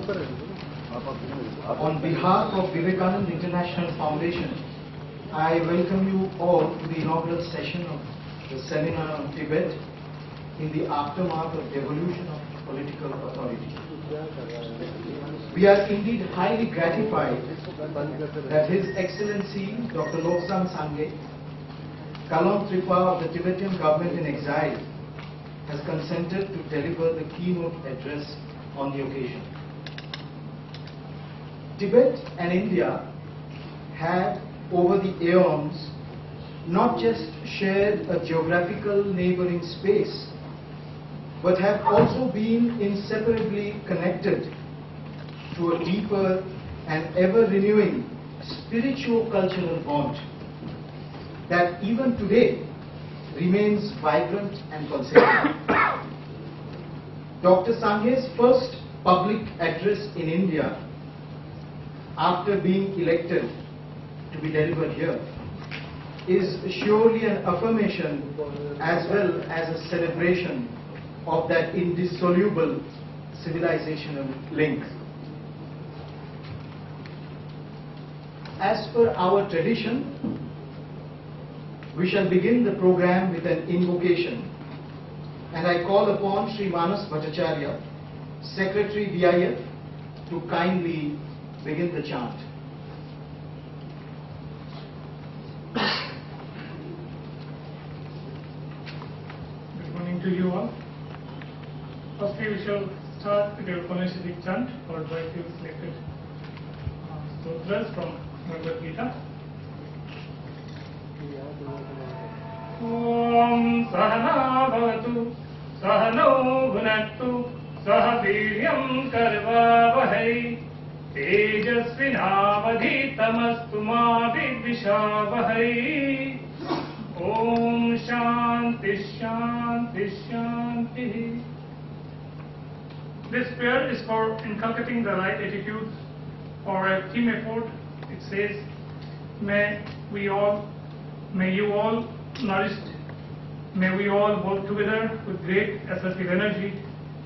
On behalf of Vivekananda International Foundation, I welcome you all to the inaugural session of the seminar on Tibet in the aftermath of devolution of political authority. We are indeed highly gratified that His Excellency Dr. Lobsang Sangye, Kalon Tripa of the Tibetan government in exile, has consented to deliver the keynote address on the occasion. Tibet and India have, over the aeons, not just shared a geographical neighboring space, but have also been inseparably connected to a deeper and ever-renewing spiritual-cultural bond that even today remains vibrant and pulsating. Dr. Sangye's first public address in India after being elected to be delivered here is surely an affirmation as well as a celebration of that indissoluble civilizational link. As per our tradition, we shall begin the program with an invocation, and I call upon Sri Manas Bhattacharya, Secretary VIF, to kindly begin the chant. Good morning to you all. Firstly, we shall start with the Upanishadic chant, followed by a few selected sutras from Bhagavad Gita. Om Sahana Bhavatu Sahano Bhunaktu Saha Viryam Karvavahai Tejasvinavadhitamastu ma vidvishavahai. Om Shanti Shanti Shanti. This prayer is for inculcating the right attitude for a team effort. It says, may you all nourished, may we all work together with great assertive energy.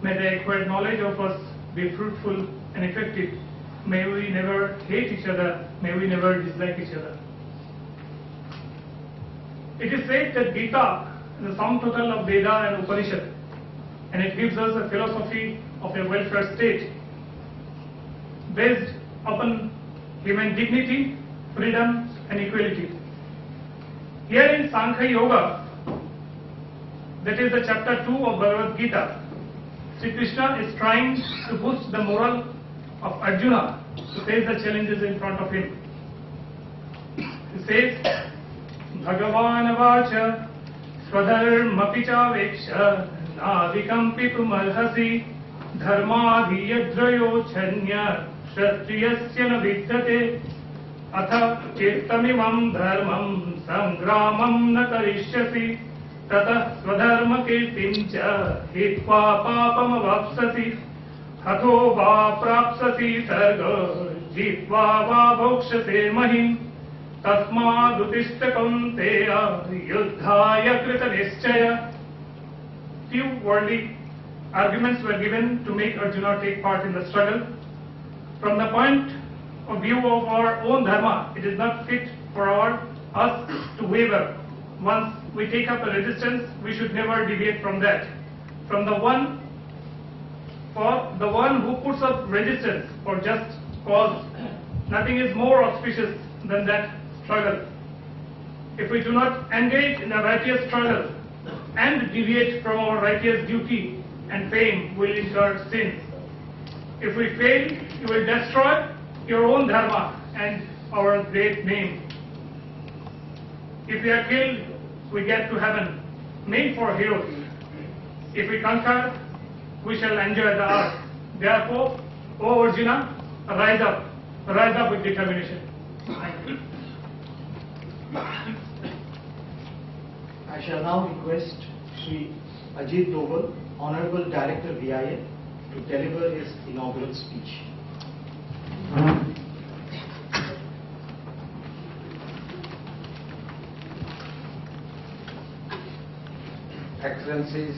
May the acquired knowledge of us be fruitful and effective. May we never hate each other. May we never dislike each other. It is said that Gita is the sum total of Veda and Upanishad, and it gives us a philosophy of a welfare state based upon human dignity, freedom, and equality. Here in Sankhya Yoga, that is the chapter 2 of Bhagavad Gita, Sri Krishna is trying to boost the morale of Arjuna to face the challenges in front of him. He says, Bhagavan vacha swadharmapi chaveksha navikampitum arhasi dharmadhiyadrayo chanya kshatriyasya na vidyate atha kirtamimam dharmam sangramam na karishyasi tatah swadharma kirtimcha hitva papam avapsasi hatho va prapsasi sarga jitva va bhokshate mahim tasmad utishta kaunteya yuddhaya krita nischaya. Few worldly arguments were given to make Arjuna take part in the struggle. From the point of view of our own dharma, it is not fit for us to waver. Once we take up a resistance, we should never deviate from that. For the one who puts up resistance for just cause, nothing is more auspicious than that struggle. If we do not engage in a righteous struggle and deviate from our righteous duty and fame, will incur sins. If we fail, you will destroy your own dharma and our great name. If we are killed, we get to heaven, made for heroes. If we conquer, we shall enjoy the earth. Therefore, O Arjuna, rise up with determination. Thank you. I shall now request Sri Ajit Doval, Honorable Director VIA, to deliver his inaugural speech. Excellencies,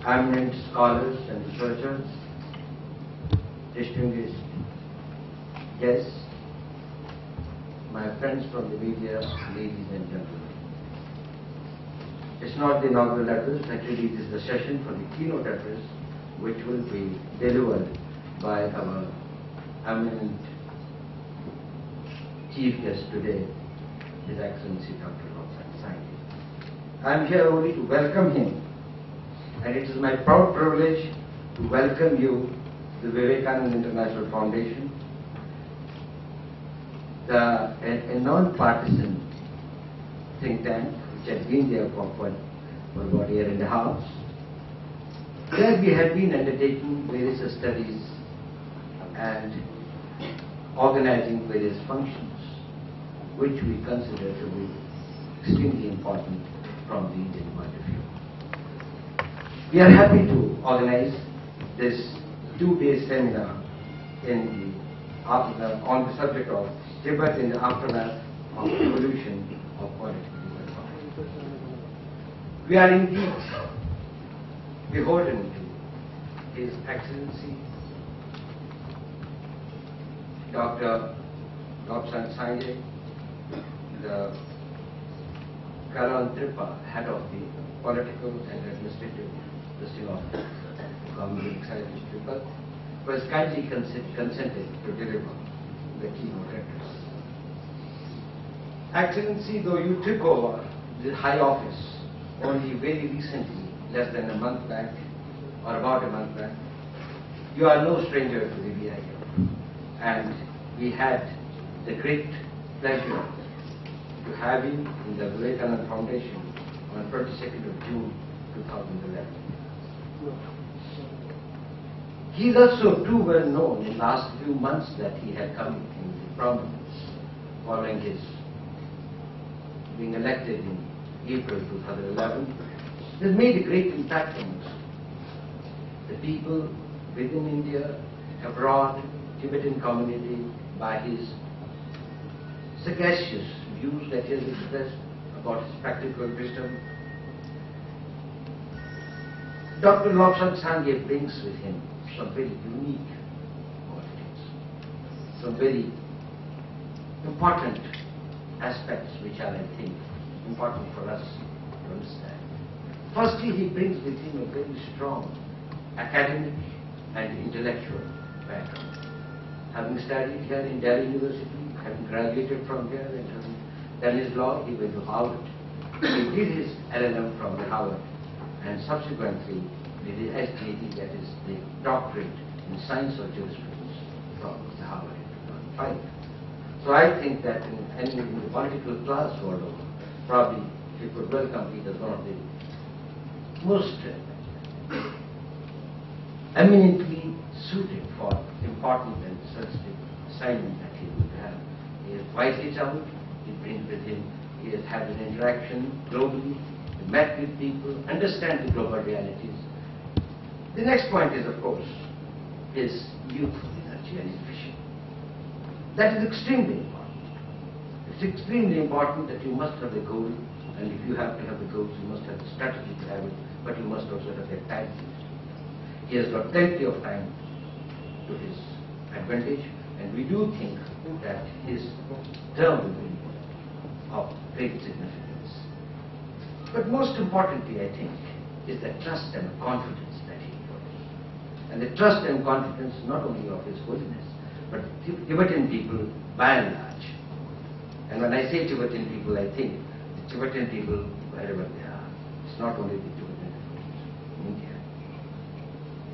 eminent scholars and researchers, distinguished guests, my friends from the media, ladies and gentlemen. It's not the inaugural address, actually it is the session for the keynote address, which will be delivered by our eminent chief guest today, His Excellency Dr. Vivekananda. I am here only to welcome him, and it is my proud privilege to welcome you, the Vivekananda International Foundation, a non-partisan think tank which has been there for about a year and a half, where we have been undertaking various studies and organizing various functions which we consider to be extremely important from the Indian point of view. We are happy to organize this two-day seminar on the subject of Tibet in the aftermath of the devolution of political liberty. We are indeed beholden to His Excellency Dr. Lobsang Sangye, the Karan Tripa, head of the political and administrative listing of the Government Excited People, who has kindly consented to deliver the keynote address. Excellency, though you took over the high office only very recently, less than a month back, or about a month back, you are no stranger to the VIO. And we had the great pleasure to have you in the Vivekananda Foundation on 22nd of June 2011. He is also too well known in the last few months that he had come into prominence following his being elected in April 2011. He has made a great impact on us. The people within India, abroad, Tibetan community, by his sagacious views that he has expressed about his practical wisdom. Dr. Lobsang Sangye brings with him some very unique qualities, some very important aspects which are, I think, important for us to understand. Firstly, he brings with him a very strong academic and intellectual background. Having studied here in Delhi University, having graduated from here and having done his law, he went to Harvard. He did his LLM from the Harvard and subsequently did his SJD, that is the doctorate in science of jurisprudence from the Harvard in 2005. So I think that in the political class world over, probably he could well compete as one of the most eminently suited for important and sensitive assignment that he would have. He is widely traveled, he brings with him, he has had an interaction globally, he met with people, understands the global realities. The next point is, of course, his youthful energy and his vision. That is extremely important. It's extremely important that you must have a goal, and if you have to have the goals, you must have the strategy to have it, but you must also have the time. He has got plenty of time to his advantage, and we do think that his term will be of great significance. But most importantly, I think, is the trust and confidence that he shows. And the trust and confidence not only of His Holiness, but Tibetan people by and large. And when I say Tibetan people, I think the Tibetan people wherever they are. It's not only the Tibetan people in India.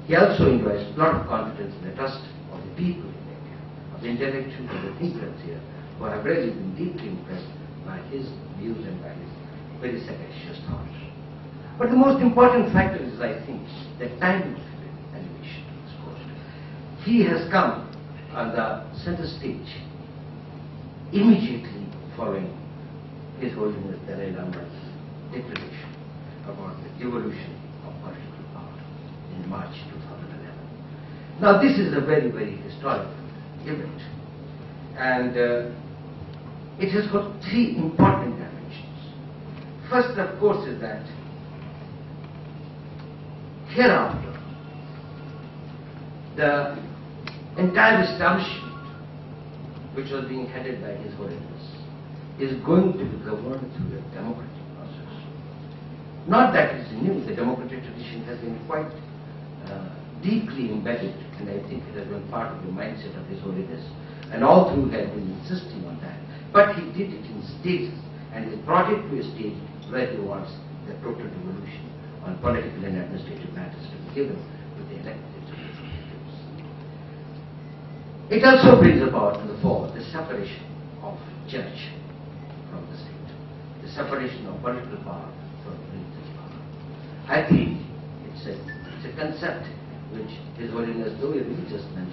He also enjoys a lot of confidence in the trust of the people in India, of the intellectuals, of the thinkers here, who have really been deeply impressed by his views and by his very sagacious thoughts. But the most important factor is, I think, the time of elevation is caused. He has come on the center stage immediately following His Holiness Dalai Lama's declaration about the devolution of political power in March 2011. Now this is a very, very historical event, and it has got three important dimensions. First, of course, is that hereafter the entire establishment, which was being headed by His Holiness, is going to be governed through a democratic process. Not that it's new, the democratic tradition has been quite deeply embedded, and I think it has been part of the mindset of His Holiness, and all through has been insisting on that. But he did it in stages, and he brought it to a stage where he wants the total devolution on political and administrative matters to be given to the elected representatives. It also brings about to the fore the separation of church from the state, the separation of political power from religious power. I think it's a concept which His Holiness, though a religious man,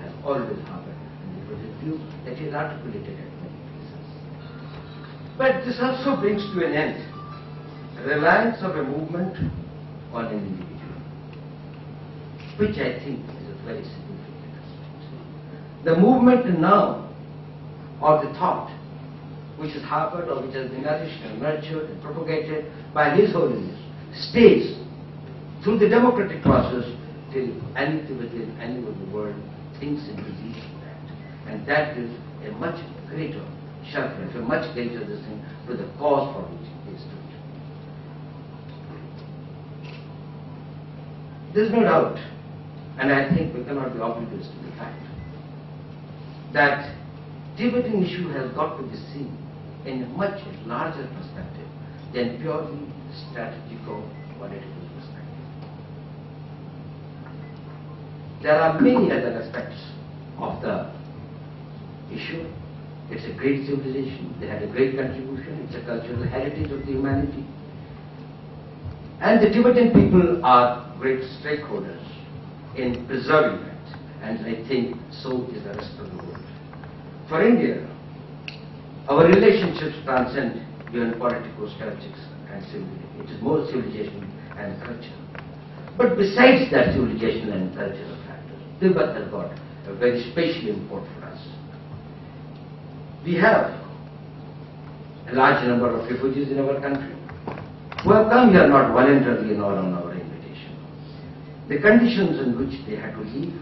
has always harbored, and it was a view that he has articulated at many places. But this also brings to an end reliance of a movement on an individual, which I think is a very significant aspect. The movement now, or the thought, which is harbored or which has been nourished and nurtured and propagated by His Holiness, stays through the democratic process till any Tibetan, any of the world thinks and believes in that. And that is a much greater shelter, a much greater thing to the cause for which it is stood. There is no doubt, and I think we cannot be oblivious to the fact, that Tibetan issue has got to be seen in a much larger perspective than purely strategical political perspective. There are many other aspects of the issue. It's a great civilization. They had a great contribution. It's a cultural heritage of the humanity. And the Tibetan people are great stakeholders in preserving that. And I think so is the rest of the world. For India, our relationships transcend beyond political strategics and civilization. It is more civilization and culture. But besides that civilization and cultural factors, Tibet has got a very special import for us. We have a large number of refugees in our country who have come here not voluntarily nor on our invitation. The conditions in which they had to leave,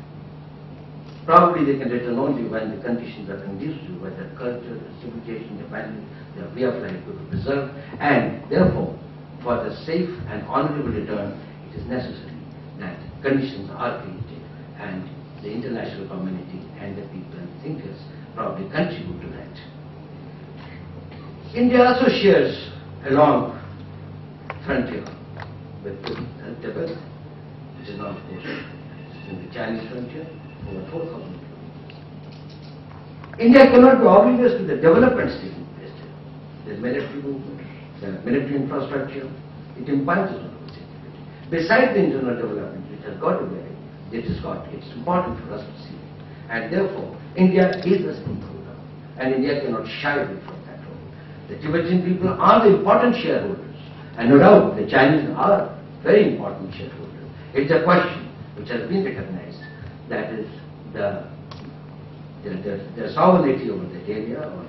probably they can return only when the conditions are conducive, where their culture, their civilization, their value, their way of life will be preserved, and therefore, for the safe and honorable return, it is necessary that conditions are created, and the international community and the people and thinkers probably contribute to that. India also shares a long frontier with Tibet, which is now, of course, in the Chinese frontier, over 4,000 kilometers. India cannot be oblivious to the developments taking place there. There's military movement, there's military infrastructure. It impinges on our security. Besides the internal development, which has got to be, it's important for us to see. And therefore, India is a stakeholder, and India cannot shy away from that role. The Tibetan people are the important shareholders, and no doubt the Chinese are very important shareholders. It's a question which has been recognized, that is their sovereignty over that area, or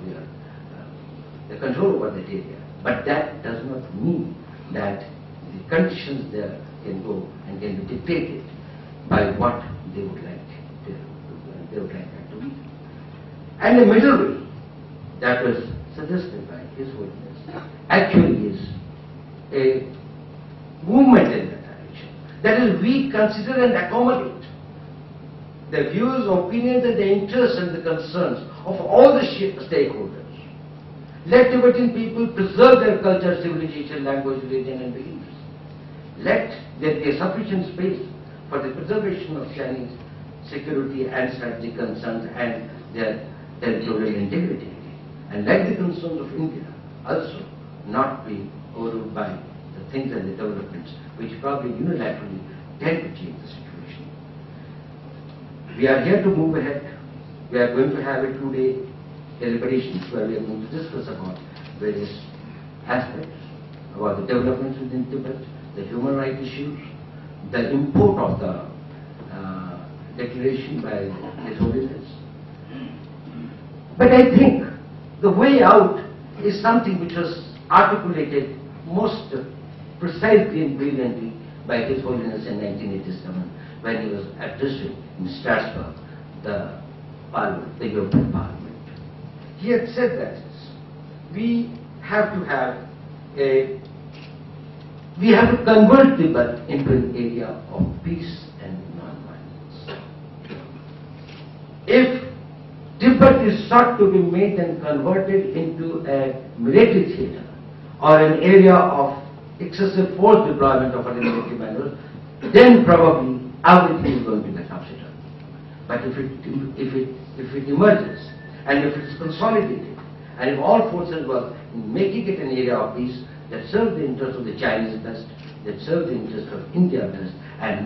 their control over that area. But that does not mean that the conditions there can go and can be dictated by what they would like that to be. And the middle way that was suggested by His Holiness actually is a movement in that direction. That is, we consider and accommodate the views, opinions, and the interests and the concerns of all the stakeholders. Let Tibetan people preserve their culture, civilization, language, religion, and beliefs. Let there be a sufficient space for the preservation of Chinese security and strategic concerns and their territorial integrity. And let the concerns of India also not be overruled by the things and the developments which probably unilaterally tend to change the situation. We are here to move ahead. We are going to have a two-day deliberations where we are going to discuss about various aspects, about the developments within Tibet, the human rights issues, the import of the declaration by His Holiness. But I think the way out is something which was articulated most precisely and brilliantly by His Holiness in 1987 when he was addressing in Strasbourg the Parliament, the European Parliament. He had said that we have to convert Tibet into an area of peace and non-violence. If Tibet is sought to be made and converted into a military theatre or an area of excessive force deployment of our military manuals, then probably everything is going to get upset. But if it emerges and if it's consolidated and if all forces work in making it an area of peace that serves the interests of the Chinese best, that serves the interests of India best, and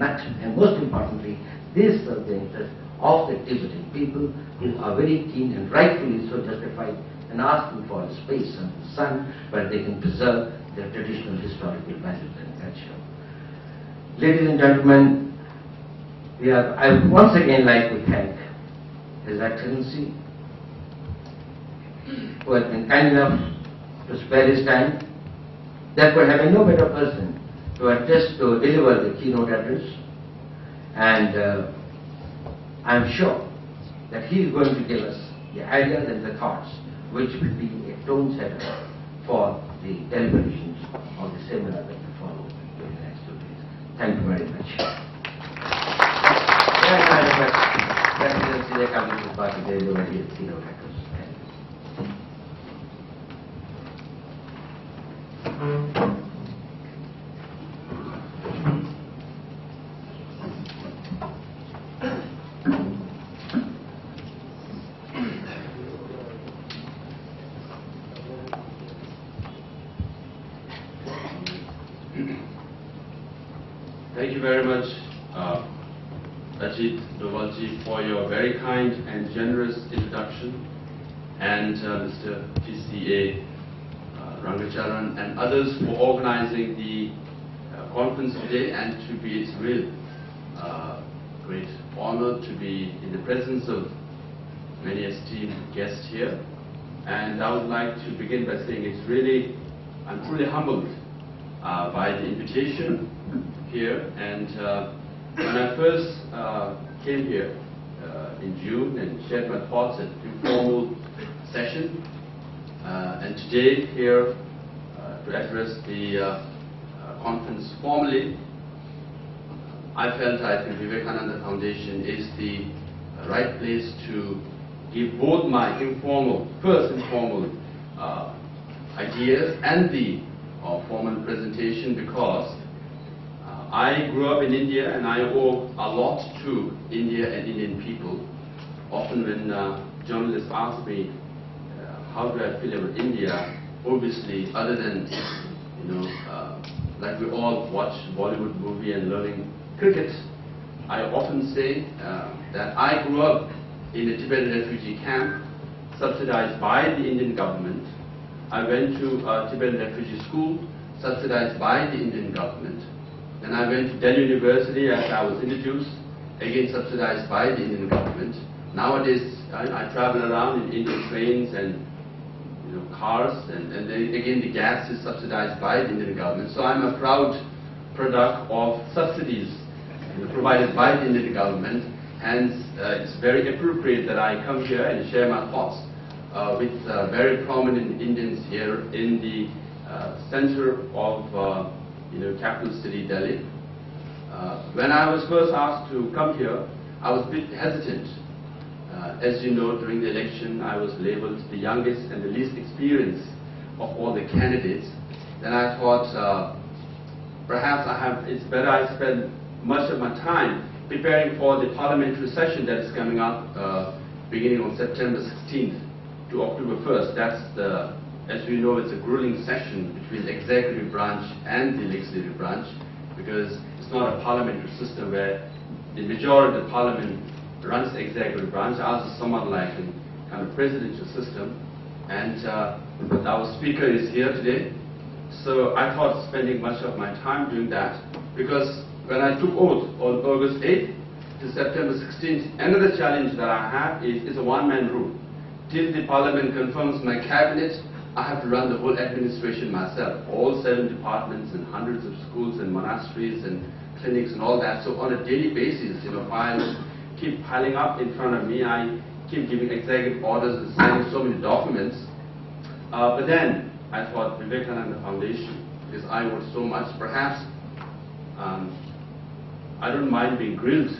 most importantly, they serve the interests of the Tibetan people who are very keen and rightfully so justified in asking for a space under the sun where they can preserve their traditional historical values and culture. Ladies and gentlemen, I would once again like to thank His Excellency, who has been kind enough to spare his time. Therefore, having no better person to deliver the keynote address, and I'm sure that he is going to give us the ideas and the thoughts which will be a tone setter for the deliberations of the seminar that will follow during the next 2 days. Thank you very much. I request President the Communist Party to deliver the keynote address. Thank you very much, Ajit Dovalji, for your very kind and generous introduction, and Mr. GCA Rangacharan and others for organizing the conference today, and to be its real great honor to be in the presence of many esteemed guests here. And I would like to begin by saying I'm truly humbled by the invitation here. And when I first came here in June and shared my thoughts at an informal session, and today here to address the conference formally, I felt I think Vivekananda Foundation is the right place to give both my first informal ideas and the formal presentation, because I grew up in India and I owe a lot to India and Indian people. Often when journalists ask me how do I feel about India, obviously other than like we all watch Bollywood movie and learning cricket, I often say that I grew up in a Tibetan refugee camp subsidized by the Indian government. I went to a Tibetan refugee school subsidized by the Indian government. Then I went to Delhi University, as I was introduced, again subsidized by the Indian government. Nowadays, I travel around in Indian trains and cars, and then again the gas is subsidized by the Indian government. So I'm a proud product of subsidies provided by the Indian government. Hence, it's very appropriate that I come here and share my thoughts with very prominent Indians here in the center of capital city Delhi. When I was first asked to come here, I was a bit hesitant. As you know, during the election, I was labeled the youngest and the least experienced of all the candidates. Then I thought perhaps it's better I spend much of my time preparing for the parliamentary session that is coming up beginning on September 16th to October 1st. That's as we know, it's a grueling session between the executive branch and the legislative branch, because it's not a parliamentary system where the majority of the parliament runs the executive branch. Ours is somewhat like a kind of presidential system. And our speaker is here today. So I thought spending much of my time doing that, because when I took oath on August 8th to September 16th, another challenge that I have is a one-man rule. Till the parliament confirms my cabinet, I have to run the whole administration myself, all 7 departments and hundreds of schools and monasteries and clinics and all that. So on a daily basis, files keep piling up in front of me. I keep giving executive orders and signing so many documents. But then I thought Vivekananda Foundation, because I want so much, perhaps I don't mind being grilled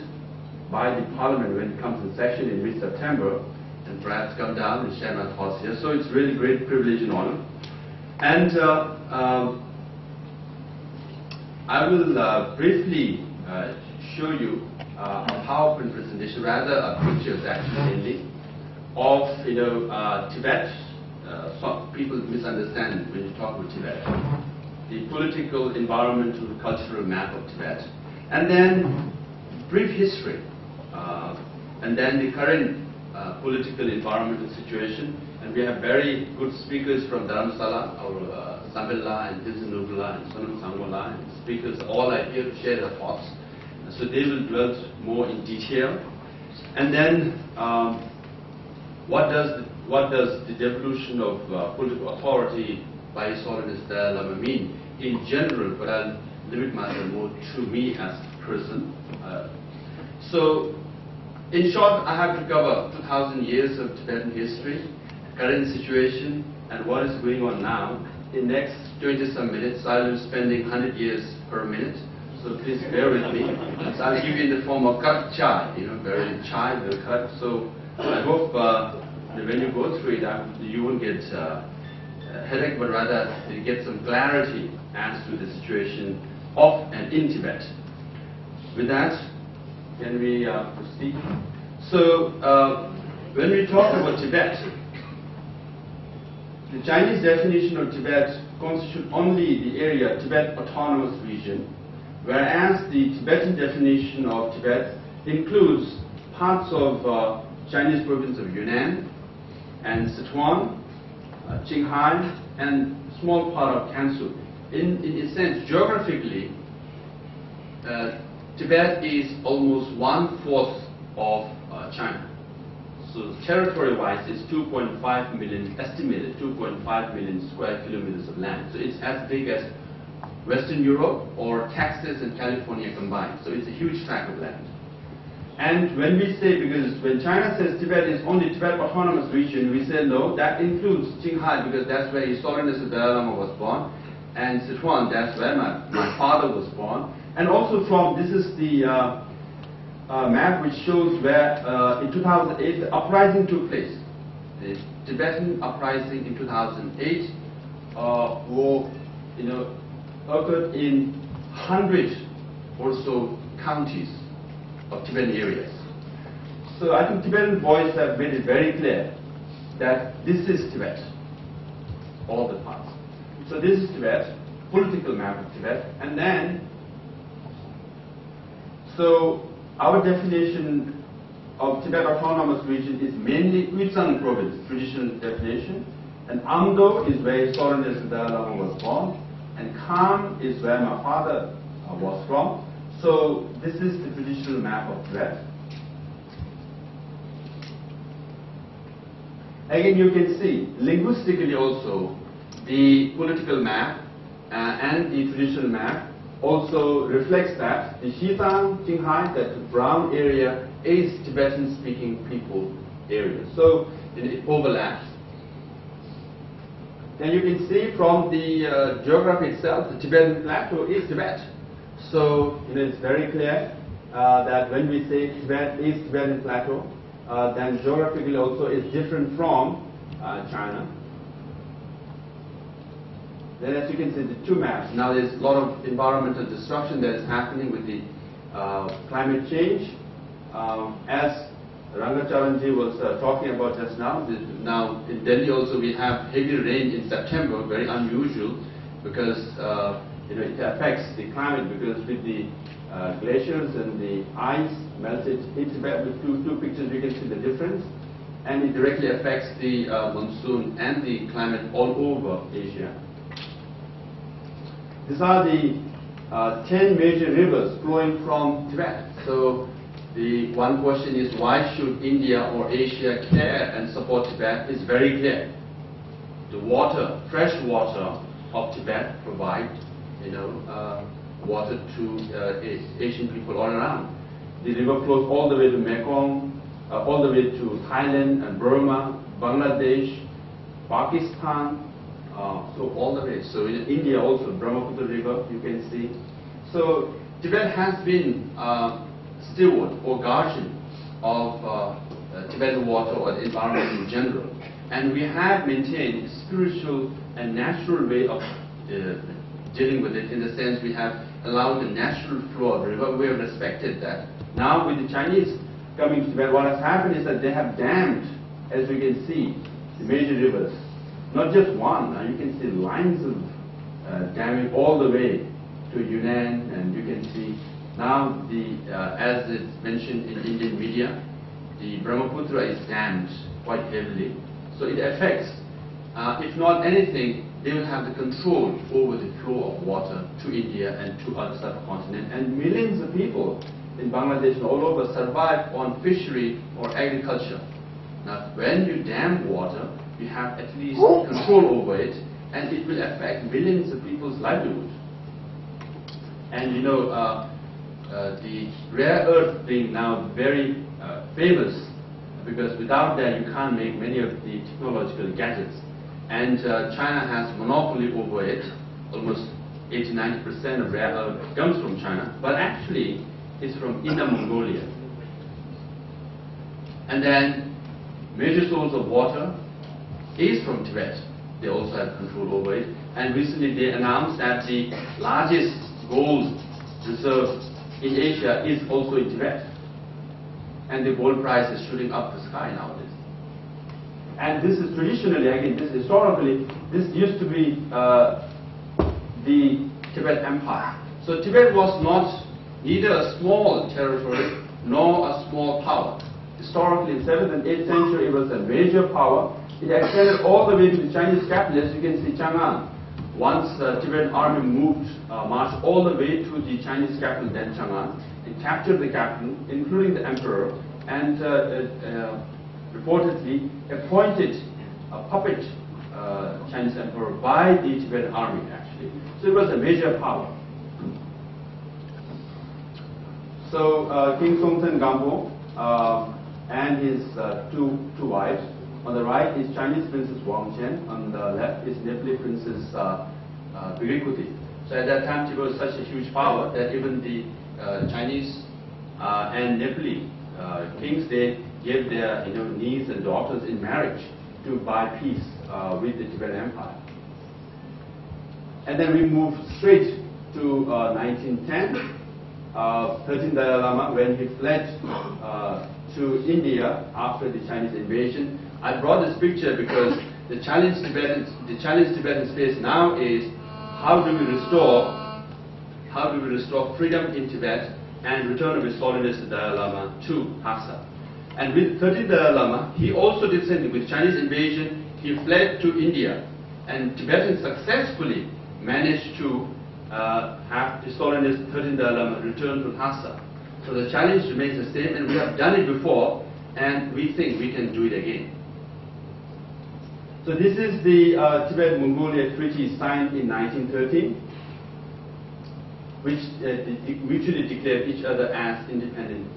by the Parliament when it comes in session in mid-September, and perhaps come down and share my thoughts here. So it's really great privilege and honor. And I will briefly show you a PowerPoint presentation, rather pictures actually mainly, of Tibet. Some people misunderstand when you talk about Tibet. The political, environmental, cultural map of Tibet, and then brief history, and then the current political, environmental situation. And we have very good speakers from Dharamsala, our Samilla and Inaugural and Sonam Sangola, and speakers all are here to share their thoughts. So they will dwell more in detail. And then what does the devolution of political authority by His Holiness Dalai Lama mean in general, but I'll limit myself more to me as a person. So in short, I have to cover 2,000 years of Tibetan history, current situation, and what is going on now. In next 20-some minutes, I will be spending 100 years per minute, so please bear with me. So I'll give you in the form of cut chai, very chai, very cut. So I hope when you go through it, you won't get a headache, but rather you get some clarity as to the situation of and in Tibet. With that, can we proceed? So when we talk about Tibet, the Chinese definition of Tibet constitutes only the area Tibet Autonomous Region, whereas the Tibetan definition of Tibet includes parts of Chinese province of Yunnan and Sichuan, Qinghai, and small part of Gansu. In a sense, geographically, Tibet is almost 1/4 of China. So territory-wise, it's 2.5 million, estimated 2.5 million square kilometers of land. So it's as big as Western Europe or Texas and California combined. So it's a huge tract of land. And when we say, because when China says Tibet is only Tibet Autonomous Region, we say no, that includes Qinghai, because that's where His Holiness the Dalai Lama was born, and Sichuan, that's where my father was born. And also this is the map which shows where in 2008 the uprising took place. The Tibetan uprising in 2008 occurred in 100 or so counties of Tibetan areas. So I think Tibetan Voice have made it very clear that this is Tibet, all the parts. So this is Tibet, political map of Tibet, and then so our definition of Tibet Autonomous Region is mainly Uyghur Province, traditional definition, and Amdo is where His Holiness the Dalai Lama was born, and Kham is where my father was from. So this is the traditional map of Tibet. Again, you can see linguistically also the political map and the traditional map also reflects that the Xizang, Qinghai, that brown area is Tibetan-speaking people area. So it overlaps. Then you can see from the geography itself, the Tibetan plateau is Tibet. So it's very clear that when we say Tibet is Tibetan plateau, then geographically also it's different from China. Then as you can see, the two maps. Now there's a lot of environmental destruction that is happening with the climate change. As Rangacharanji was talking about just now, now in Delhi also we have heavy rain in September, very unusual, because it affects the climate, because with the glaciers and the ice melted in Tibet, with two pictures you can see the difference, and it directly affects the monsoon and the climate all over Asia. These are the 10 major rivers flowing from Tibet. So the one question is, why should India or Asia care and support Tibet? It's very clear. The water, fresh water of Tibet provide water to Asian people all around. the river flows all the way to Mekong, all the way to Thailand and Burma, Bangladesh, Pakistan, so all the way. So in India also, Brahmaputra River, you can see. So Tibet has been steward or guardian of Tibetan water or the environment in general. And we have maintained a spiritual and natural way of dealing with it, in the sense we have allowed the natural flow of the river. We have respected that. Now with the Chinese coming to Tibet, what has happened is that they have dammed, as we can see, the major rivers. Not just one, now you can see lines of damming all the way to Yunnan, and you can see now as it's mentioned in Indian media, the Brahmaputra is dammed quite heavily. So it affects, if not anything, they will have the control over the flow of water to India and to other subcontinent. And millions of people in Bangladesh and all over survive on fishery or agriculture. Now, when you dam water, you have at least control over it, and it will affect millions of people's livelihood. And you know, the rare earth being now very famous, because without that you can't make many of the technological gadgets. And China has monopoly over it. Almost 80–90% of rare earth comes from China, but actually it's from Inner Mongolia. And then major source of water is from Tibet. They also have control over it. And recently they announced that the largest gold reserve in Asia is also in Tibet. And the gold price is shooting up the sky nowadays. And this is traditionally, again, this historically, this used to be the Tibet Empire. So Tibet was not neither a small territory nor a small power. Historically, in 7th and 8th century, it was a major power. It extended all the way to the Chinese capital. As you can see, Chang'an. Once the Tibetan army marched all the way to the Chinese capital, then Chang'an, and captured the capital, including the emperor, and reportedly appointed a puppet Chinese emperor by the Tibetan army, actually. So it was a major power. So King Songtsen Gampo and his two wives. On the right is Chinese Princess Wangchen. On the left is Nepali Princess Birikuti. So at that time, Tibet was such a huge power that even the Chinese and Nepali kings, they gave their niece and daughters in marriage to buy peace with the Tibetan Empire. And then we move straight to 1910. 13th Dalai Lama, when he fled to India after the Chinese invasion. I brought this picture because the challenge Tibetans face now is how do we restore freedom in Tibet and return of His Holiness the Dalai Lama to Lhasa. And with 13th Dalai Lama, he also did something. With Chinese invasion, he fled to India, and Tibetans successfully managed to have His Holiness 13th Dalai Lama return to Lhasa. So the challenge remains the same, and we have done it before, and we think we can do it again. So this is the Tibet-Mongolia Treaty signed in 1913, which mutually declared each other as independent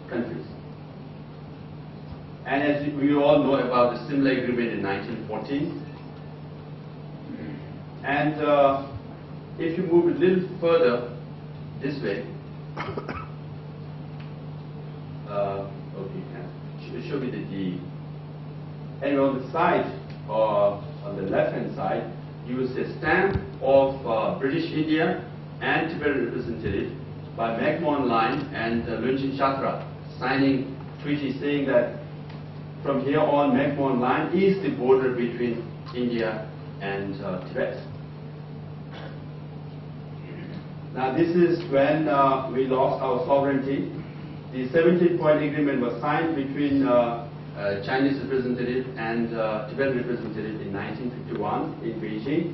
countries. And as we all know about the similar agreement in 1914. And if you move a little further this way, okay, show me the and on the side, or on the left-hand side, you will see a stamp of British India and Tibetan representative by McMahon Line and Lunjin Chatra signing treaty saying that from here on McMahon Line is the border between India and Tibet. Now this is when we lost our sovereignty. The 17-point agreement was signed between Chinese representative and Tibetan representative in 1951 in Beijing,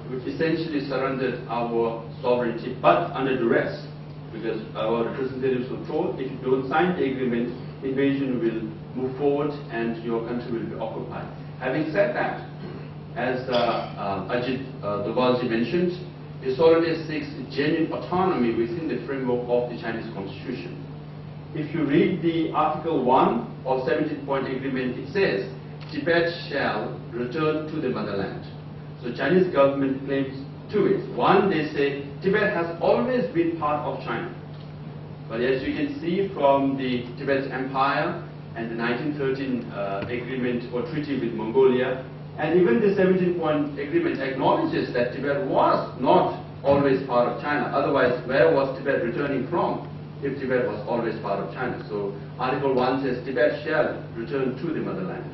which essentially surrendered our sovereignty, but under duress, because our representatives were told, if you don't sign the agreement, invasion will move forward and your country will be occupied. Having said that, as Ajit Dovalji mentioned, His Holiness seeks genuine autonomy within the framework of the Chinese Constitution. If you read the Article 1 of 17-point agreement, it says, Tibet shall return to the motherland. So Chinese government claims two ways. One, they say Tibet has always been part of China. But as you can see from the Tibet Empire and the 1913 agreement or treaty with Mongolia, and even the 17-point agreement acknowledges that Tibet was not always part of China. Otherwise, where was Tibet returning from if Tibet was always part of China? So Article 1 says Tibet shall return to the motherland.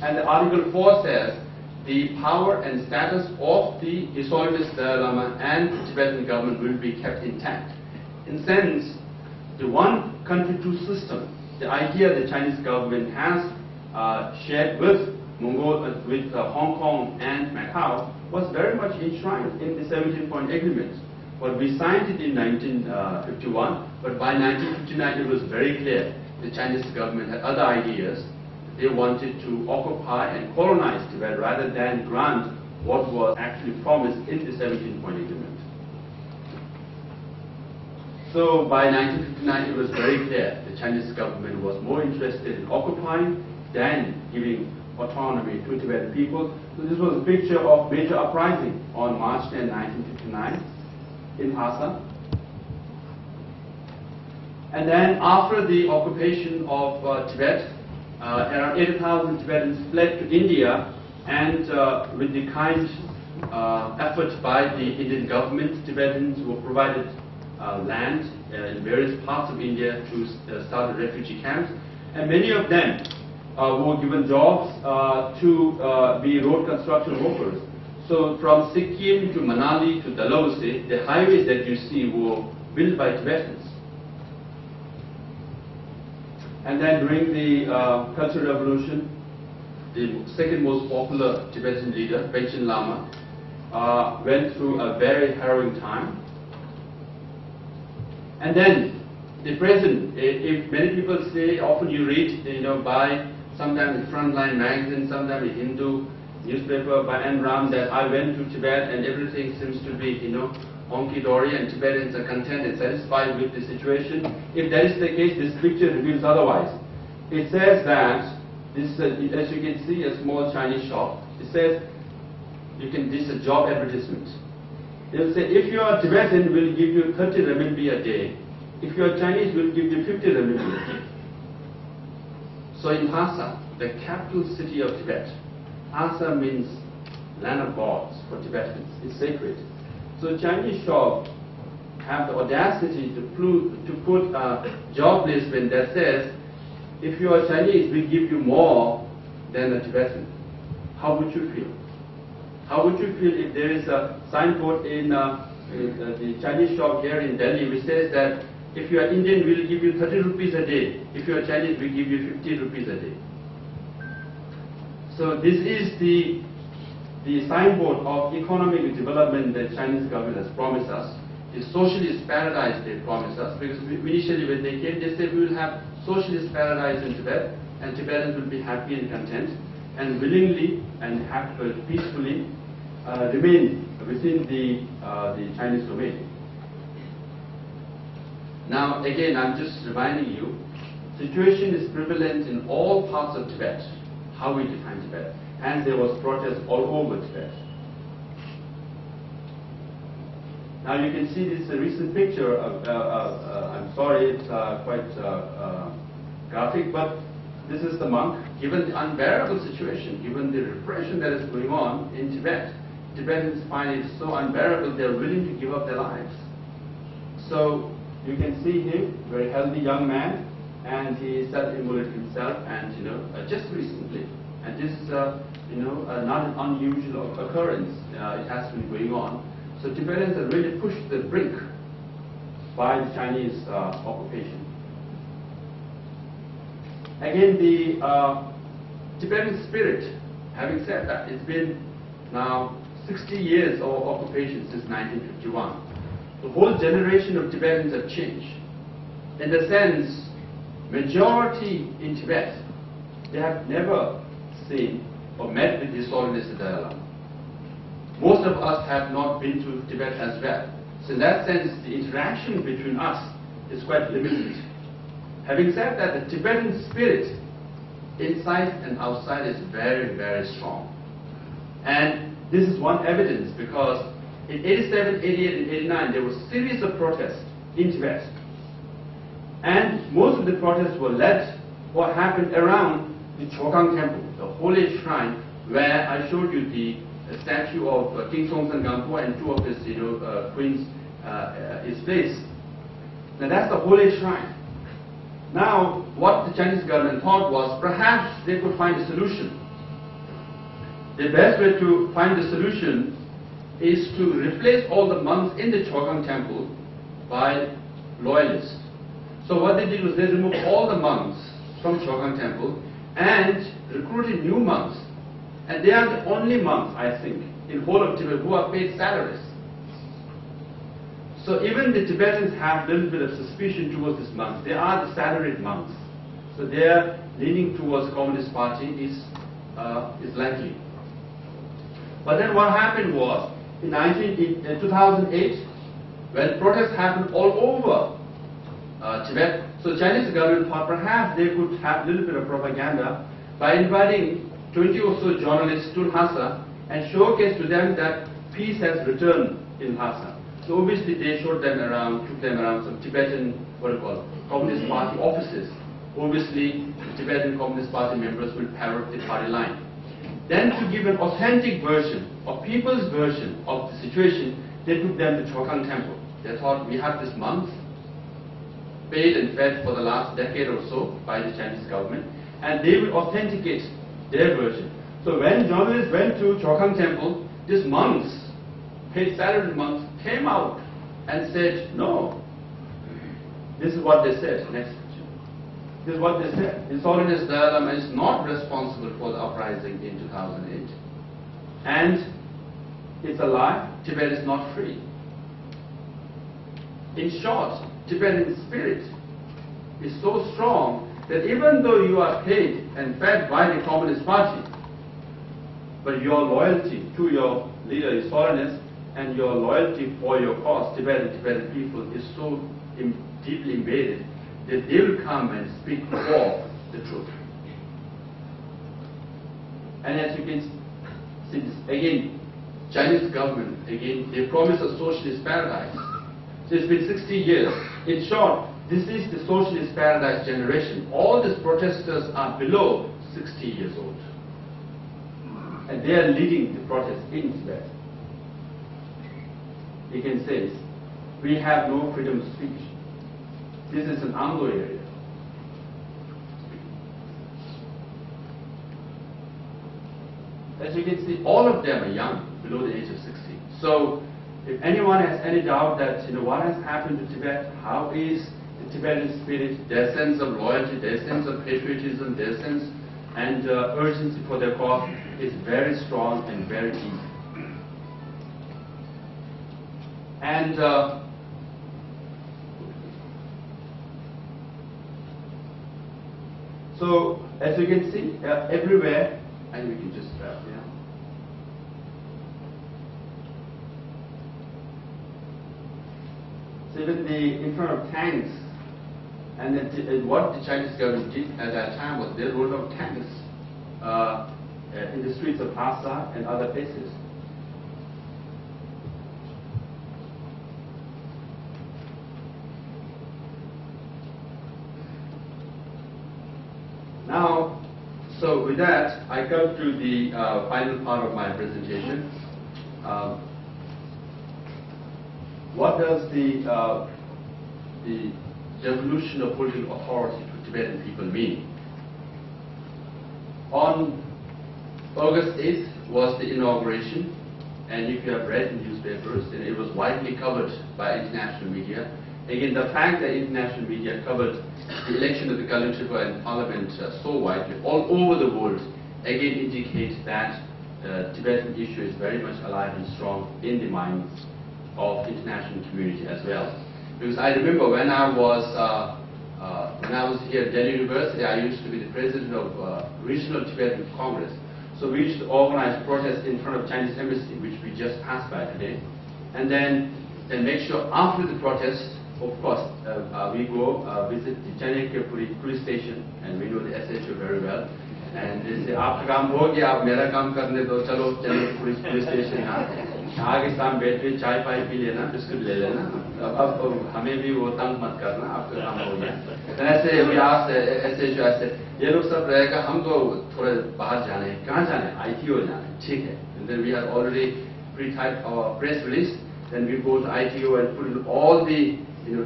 And Article 4 says the power and status of the His Holiness Dalai Lama and the Tibetan government will be kept intact. In sense, the one country, two system, the idea the Chinese government has shared with Hong Kong and Macau was very much enshrined in the 17-point agreement. But we signed it in 1951, but by 1959 it was very clear the Chinese government had other ideas. They wanted to occupy and colonize Tibet rather than grant what was actually promised in the 17-point agreement. So by 1959 it was very clear the Chinese government was more interested in occupying than giving autonomy to Tibetan people. So this was a picture of major uprising on March 10, 1959 in Lhasa. And then after the occupation of Tibet, around 80,000 Tibetans fled to India, and with the kind effort by the Indian government, Tibetans were provided land in various parts of India to start refugee camps, and many of them were given jobs to be road construction workers. So from Sikkim to Manali to Dalhousie, the highways that you see were built by Tibetans. And then during the Cultural Revolution, the second most popular Tibetan leader, Panchen Lama, went through a very harrowing time. And then the present, if many people say, often you read, by sometimes in Frontline magazine, sometimes in Hindu newspaper by N. Ram, that I went to Tibet and everything seems to be, honky-dory and Tibetans are content and satisfied with the situation. If that is the case, this picture reveals otherwise. It says that, this as you can see, a small Chinese shop. It says, this is a job advertisement. They will say, if you are Tibetan, we'll give you 30 renminbi a day. If you are Chinese, we'll give you 50 renminbi a day. So in Lhasa, the capital city of Tibet, Lhasa means land of gods for Tibetans. It's sacred. So Chinese shop have the audacity to put a job placement that says, if you are Chinese, we give you more than a Tibetan. How would you feel? How would you feel if there is a signboard in the Chinese shop here in Delhi which says that if you are Indian, we will give you 30 rupees a day. If you are Chinese, we give you 50 rupees a day. So this is the signboard of economic development that Chinese government has promised us. The socialist paradise they promised us, because initially when they came, they said we will have socialist paradise in Tibet, and Tibetans will be happy and content, and willingly and peacefully remain within the Chinese domain. Now again, I'm just reminding you, situation is prevalent in all parts of Tibet, how we define Tibet, and there was protest all over Tibet. Now you can see this recent picture of, I'm sorry, it's quite graphic, but this is the monk. Given the unbearable situation, given the repression that is going on in Tibet, Tibetans find it so unbearable, they're willing to give up their lives. So you can see him, very healthy young man, and he self-immolated himself, and just recently. And this is not an unusual occurrence. It has been going on. So Tibetans are really pushed to the brink by the Chinese occupation. Again, the Tibetan spirit, having said that, it's been now 60 years of occupation since 1951. The whole generation of Tibetans have changed. In the sense, majority in Tibet, they have never seen or met with His Holiness the Dalai Lama. Most most of us have not been to Tibet as well. So in that sense, the interaction between us is quite limited. Having said that, the Tibetan spirit, inside and outside, is very, very strong. And this is one evidence, because in 87, 88, and 89, there were a series of protests in Tibet. And most of the protests were led or happened around the Chogang Temple, the holy shrine, where I showed you the statue of King Songtsen Gampo and two of his queens is placed. Now that's the holy shrine. Now, what the Chinese government thought was perhaps they could find a solution. The best way to find the solution is to replace all the monks in the Chogang Temple by loyalists. So what they did was they removed all the monks from Chogang Temple and recruited new monks. And they are the only monks, I think, in whole of Tibet who are paid salaries. So even the Tibetans have a little bit of suspicion towards these monks. They are the salaried monks. So their leaning towards Communist Party is likely. But then what happened was, in 2008, when protests happened all over Tibet, so the Chinese government thought perhaps they could have a little bit of propaganda by inviting 20 or so journalists to Lhasa and showcase to them that peace has returned in Lhasa. So obviously they showed them around, took them around some Tibetan, Communist Party offices. Obviously, the Tibetan Communist Party members will parrot the party line. Then to give an authentic version, or people's version of the situation, they took them to Chogang Temple. They thought, we have these monks, paid and fed for the last decade or so by the Chinese government, and they will authenticate their version. So when journalists went to Chogang Temple, these monks, paid salaried monks, came out and said, no. This is what they said. Next picture. This is what they said. His Holiness Dalai Lama is not responsible for the uprising in 2008. And it's a lie. Tibet is not free. In short, Tibetan spirit is so strong that even though you are paid and fed by the Communist Party, but your loyalty to your leader, His Holiness, and your loyalty for your cause, Tibetan people, is so deeply embedded that they will come and speak for the truth. And as you can see, this, again, Chinese government, again, they promise a socialist paradise. So it's been 60 years. In short, this is the socialist paradise generation. All these protesters are below 60 years old. And they are leading the protest in Tibet. You can say, we have no freedom of speech. This is an Anglo area. As you can see, all of them are young, below the age of 60. So, if anyone has any doubt that what has happened to Tibet, how is the Tibetan spirit, their sense of loyalty, their sense of patriotism, their sense and urgency for their cause is very strong and very deep. And so, as you can see, everywhere, and we can just, so even in front of tanks, and what the Chinese government did at that time was they rolled out tanks in the streets of Lhasa and other places. Now, so with that, I come to the final part of my presentation. What does the devolution of political authority to Tibetan people mean? On August 8th was the inauguration, and if you have read in newspapers, it was widely covered by international media. Again, the fact that international media covered the election of the Kalinchipa and Parliament so widely all over the world, again indicates that Tibetan issue is very much alive and strong in the minds of international community as well. Because I remember when I was here at Delhi University, I used to be the president of Regional Tibetan Congress. So we used to organize protests in front of Chinese embassy, which we just passed by today. And then make sure after the protest, of course, we go visit the Chennai police station, and we know the SHO very well. And they say, "Aapka kaam ho gaya, aap mera kaam karne do, chalo Chennai police station आगे शाम बैठ के चाय पाई P लेना, biscuit ले लेना, अब हमें भी वो तंग मत करना, आपका काम हो गया।" ऐसे ऐसे ये लोग सब रहेगा, हम तो थोड़े बाहर जाने, कहाँ जाने, ITO जाने, ठीक है। And then we have already pre-typed our press release, then we go to ITO and put in all the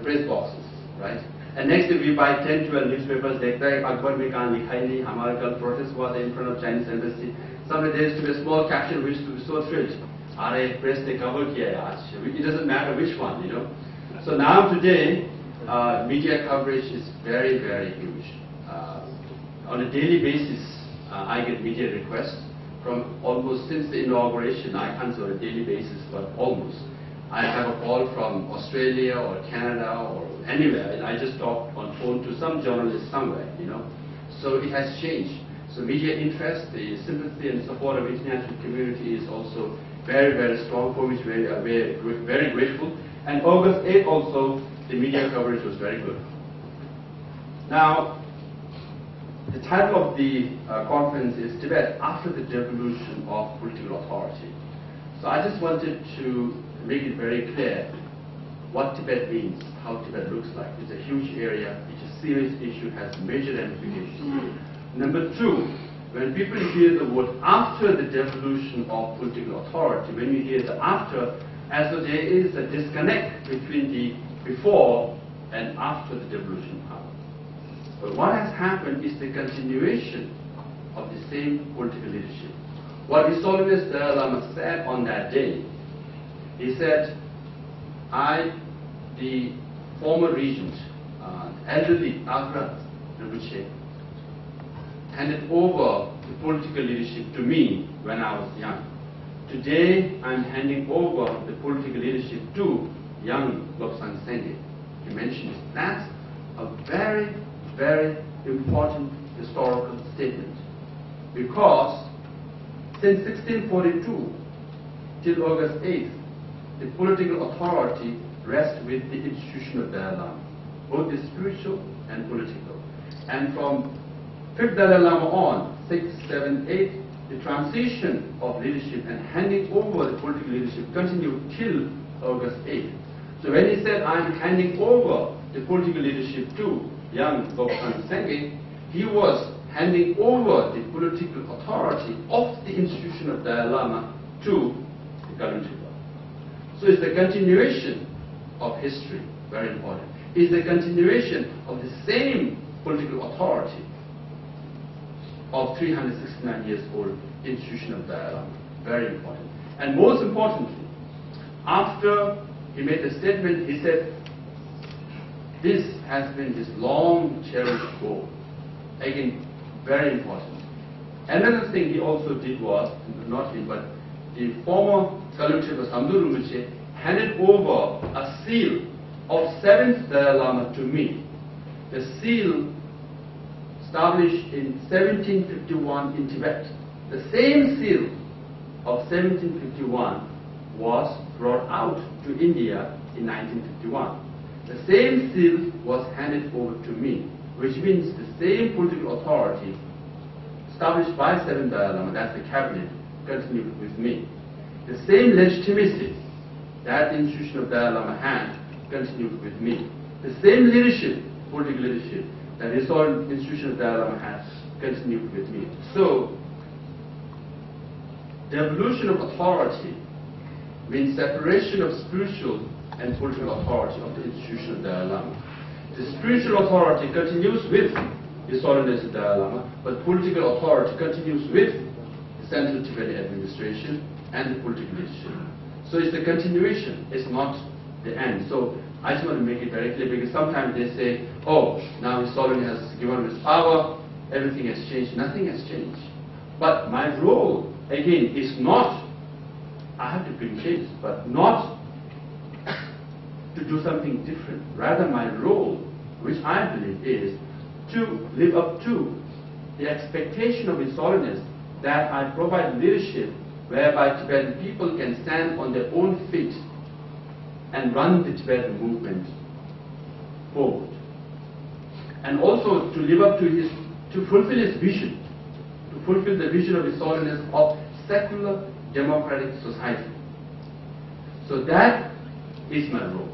press boxes, right? And next day we buy 10-12 newspapers, देखता है अखबार में कहाँ लिखा ही नहीं, हमारा कल protest हुआ था in front of Chinese embassy. Somewhere there used to be a small caption which used to be so thrilled. अरे press ने cover किया है आज. It doesn't matter which one, So now today, media coverage is very, very huge. On a daily basis, I get media requests from almost since the inauguration. I can't say on a daily basis, but almost. I have a call from Australia or Canada or anywhere, and I just talk on phone to some journalist somewhere, So it has changed. So media interest, the sympathy and support of international community is also very, very strong, for which we are very grateful. And August 8th also, the media coverage was very good. Now, the title of the conference is Tibet After the Devolution of Political Authority. So I just wanted to make it very clear what Tibet means, how Tibet looks like. It's a huge area, it's a serious issue, has major ramifications. Number two, when people hear the word after the devolution of political authority, when you hear the after, as though there is a disconnect between the before and after the devolution of power. But what has happened is the continuation of the same political leadership. What His Holiness Dalai Lama said on that day, he said, I, the former regent, elderly Agra Rinpoche, handed over the political leadership to me when I was young. Today, I'm handing over the political leadership to young Lobsang Sengye. He mentioned this. That's a very, very important historical statement, because since 1642 till August 8th, the political authority rests with the institution of Dalai Lama, both the spiritual and political. And from 5th Dalai Lama on, 6th, 7th, 8th, the transition of leadership and handing over the political leadership continued till August 8th. So when he said, I'm handing over the political leadership to young Lobsang Sengye, he was handing over the political authority of the institution of Dalai Lama to the current ruler. So it's the continuation of history, very important. It's the continuation of the same political authority of 369 years old institution of Dalai Lama, very important. And most importantly, after he made the statement, he said, this has been this long cherished goal. Again, very important. Another thing he also did was, not him, but the former Kalunchepa Samdhu Rinpoche handed over a seal of 7th Dalai Lama to me. The seal established in 1751 in Tibet. The same seal of 1751 was brought out to India in 1951. The same seal was handed over to me, which means the same political authority established by 7th Dalai Lama, that's the cabinet, continued with me. The same legitimacy that the institution of Dalai Lama had continued with me. The same leadership, political leadership, that the institution of Dalai Lama has continued with me. So, devolution of authority means separation of spiritual and political authority of the institution of Dalai Lama. The spiritual authority continues with His Holiness the Dalai Lama, but political authority continues with the Central Tibetan Administration and the political leadership. So it's the continuation, it's not the end. So I just want to make it very clear, because sometimes they say, oh, now His Holiness has given us power, everything has changed. Nothing has changed. But my role, again, is not, I have to bring change, but not to do something different. Rather, my role, which I believe is to live up to the expectation of His Holiness that I provide leadership whereby Tibetan people can stand on their own feet and run the Tibetan movement forward. And also to live up to fulfill his vision, to fulfill the vision of His Holiness of secular democratic society. So that is my role.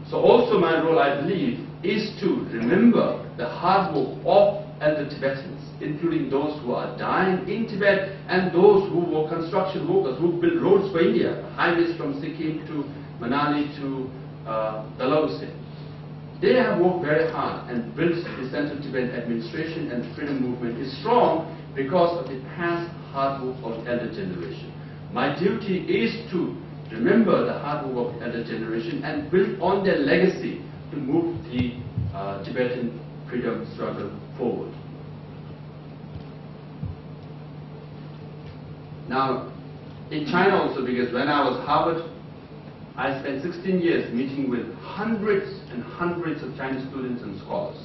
So also my role, I believe, is to remember the hard work of elder Tibetans, including those who are dying in Tibet and those who were construction workers, who built roads for India, highways from Sikkim to Manali to Devolution. They have worked very hard and built the Central Tibetan administration, and the freedom movement is strong because of the past hard work of the elder generation. My duty is to remember the hard work of the elder generation and build on their legacy to move the Tibetan freedom struggle forward. Now, in China also, because when I was Harvard, I spent 16 years meeting with hundreds and hundreds of Chinese students and scholars.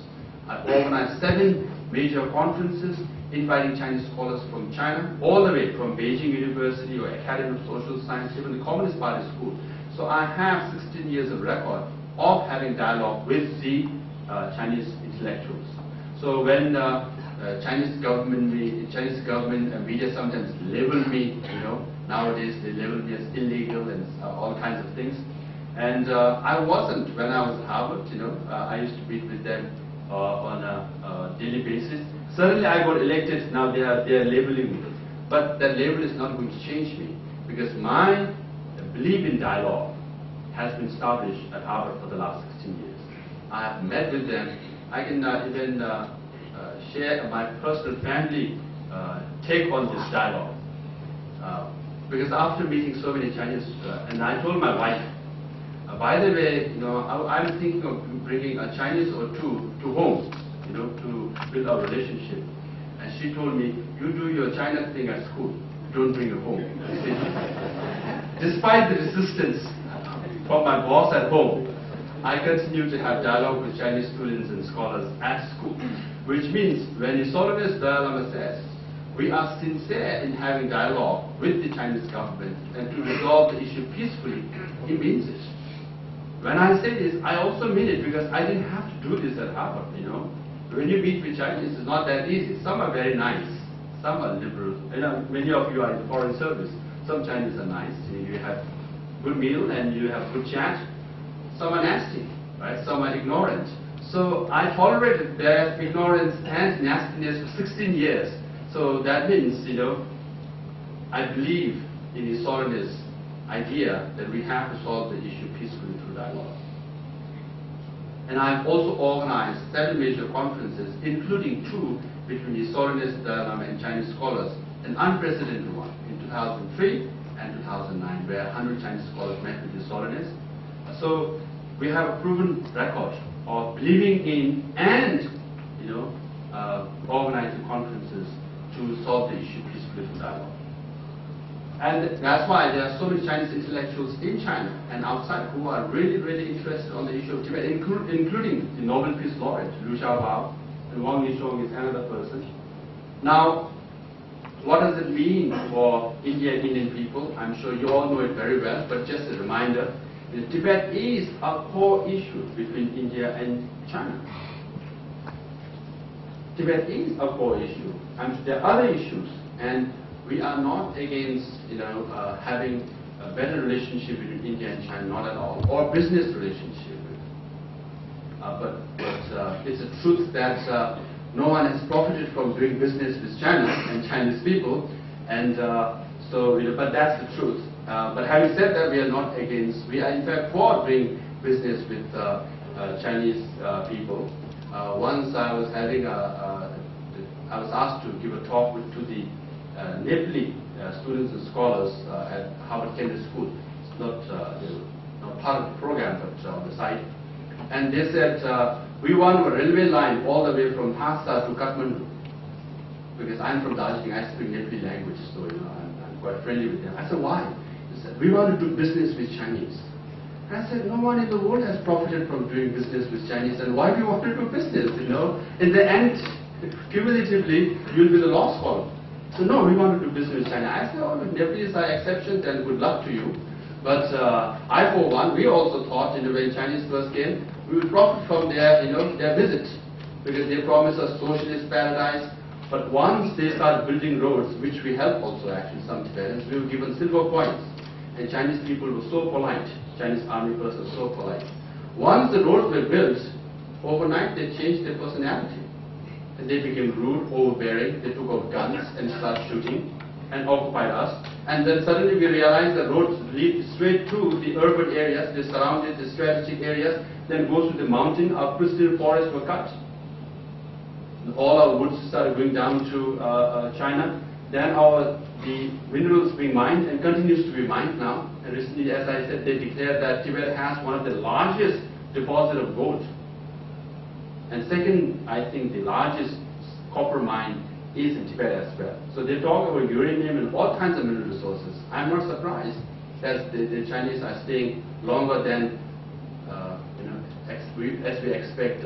I organized 7 major conferences inviting Chinese scholars from China, all the way from Beijing University or Academy of Social Science, even the Communist Party School. So I have 16 years of record of having dialogue with the Chinese intellectuals. So when Chinese government media sometimes label me, nowadays they label me as illegal and all kinds of things. And I wasn't when I was at Harvard, I used to meet with them on a daily basis. Certainly I got elected, now they are labeling me. But that label is not going to change me, because my belief in dialogue has been established at Harvard for the last 16 years. I have met with them. I can even share my personal family take on this dialogue. Because after meeting so many Chinese, and I told my wife, by the way, I'm thinking of bringing a Chinese or two to home, to build our relationship. And she told me, you do your China thing at school, don't bring it home. Despite the resistance from my boss at home, I continue to have dialogue with Chinese students and scholars at school. Which means when His Holiness Dalai Lama says, we are sincere in having dialogue with the Chinese government and to resolve the issue peacefully, he means it. When I say this, I also mean it, because I didn't have to do this at Harvard, When you meet with Chinese, it's not that easy. Some are very nice, some are liberal. Many of you are in the foreign service. Some Chinese are nice. You have good meal and you have good chat. Some are nasty, right? Some are ignorant. So I tolerated their ignorance and nastiness for 16 years. So that means, I believe in His Holiness' idea that we have to solve the issue peacefully through dialogue. And I've also organized 7 major conferences, including 2 between His Holiness Dalai Lama and Chinese scholars, an unprecedented one in 2003 and 2009, where 100 Chinese scholars met with His Holiness. So we have a proven record of believing in and organizing conferences to solve the issue peacefully through dialogue. And that's why there are so many Chinese intellectuals in China and outside who are really, really interested on the issue of Tibet, including the Nobel Peace Laureate, Liu Xiaobao, and Wang Yishong is another person. Now, what does it mean for Indian people? I'm sure you all know it very well, but just a reminder, Tibet is a core issue between India and China. Tibet is a core issue, and there are other issues, and we are not against having a better relationship between India and China, not at all, or business relationship. But it's a truth that no one has profited from doing business with China and Chinese people, and but that's the truth. But having said that, we are not against. We are in fact for doing business with Chinese people. Once I was having I was asked to give a talk to the Nepali students and scholars at Harvard Kennedy School. It's not part of the program, but on the side. And they said, we want a railway line all the way from Lhasa to Kathmandu. Because I'm from Darjeeling, I speak Nepali language, so I'm quite friendly with them. I said, why? They said, we want to do business with Chinese. And I said, no one in the world has profited from doing business with Chinese, and why do you want to do business, In the end, cumulatively, you'll be the lost one. So no, we want to do business with China. I said, oh, if Nepalese are exceptions, then good luck to you. But I, for one, we also thought, when Chinese first came, we would profit from their, their visit, because they promised us socialist paradise. But once they started building roads, which we helped also actually, some Tibetans, we were given silver coins. And Chinese people were so polite, Chinese army persons were so polite. Once the roads were built, overnight they changed their personality. And they became rude, overbearing, they took out guns and started shooting and occupied us. And then suddenly we realized the roads lead straight to the urban areas, they surrounded the strategic areas, then goes to the mountain, our pristine forests were cut. All our woods started going down to China. Then the minerals being mined and continues to be mined now. And recently, as I said, they declared that Tibet has one of the largest deposit of gold. And second, I think the largest copper mine is in Tibet as well. So they talk about uranium and all kinds of mineral resources. I'm not surprised that the Chinese are staying longer than as we expect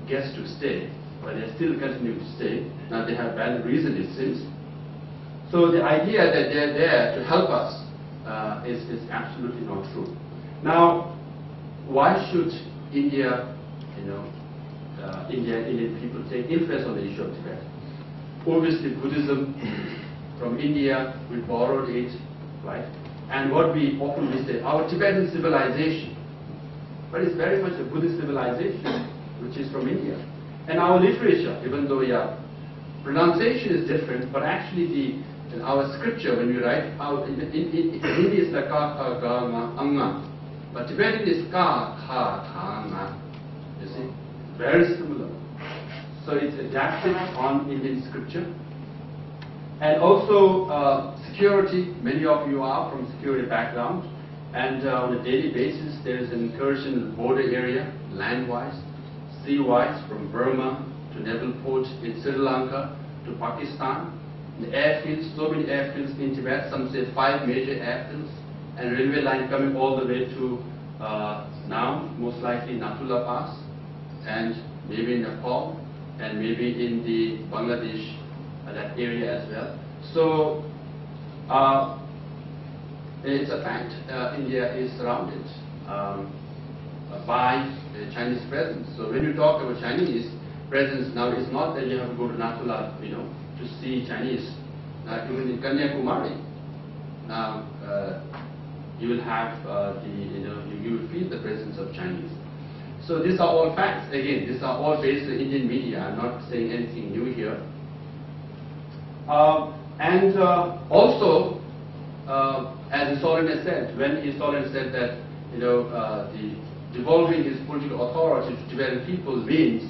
guests to stay. But they still continue to stay. Now they have valid reason, it seems. So the idea that they're there to help us is absolutely not true. Now, why should India, Indian people take interest on the issue of Tibet? Obviously, Buddhism from India, we borrowed it, right? And what we often say, our Tibetan civilization, but it's very much a Buddhist civilization, which is from India. And our literature, even though pronunciation is different, but actually our scripture, when we write, in Hindi is the ka, kha, ga, ma, anga, but Tibetan is ka, kha, tha, nga. You see, very similar. So it's adapted on Indian scripture. And also security, many of you are from security background, and on a daily basis there is an incursion in the border area, land-wise, sea-wise, from Burma to Neville Port in Sri Lanka to Pakistan. The airfields, so many airfields in Tibet, some say 5 major airfields, and railway line coming all the way to now, most likely Natula Pass, and maybe Nepal, and maybe in the Bangladesh, that area as well. So it's a fact, India is surrounded by the Chinese presence. So when you talk about Chinese presence now, it's not that you have to go to Natula, to see Chinese. Even in Kanyakumari, now you will have you will feel the presence of Chinese. So these are all facts. Again, these are all based on Indian media. I'm not saying anything new here. And also, as Historian has said, when Historian said that the devolving his political authority to Tibetan people means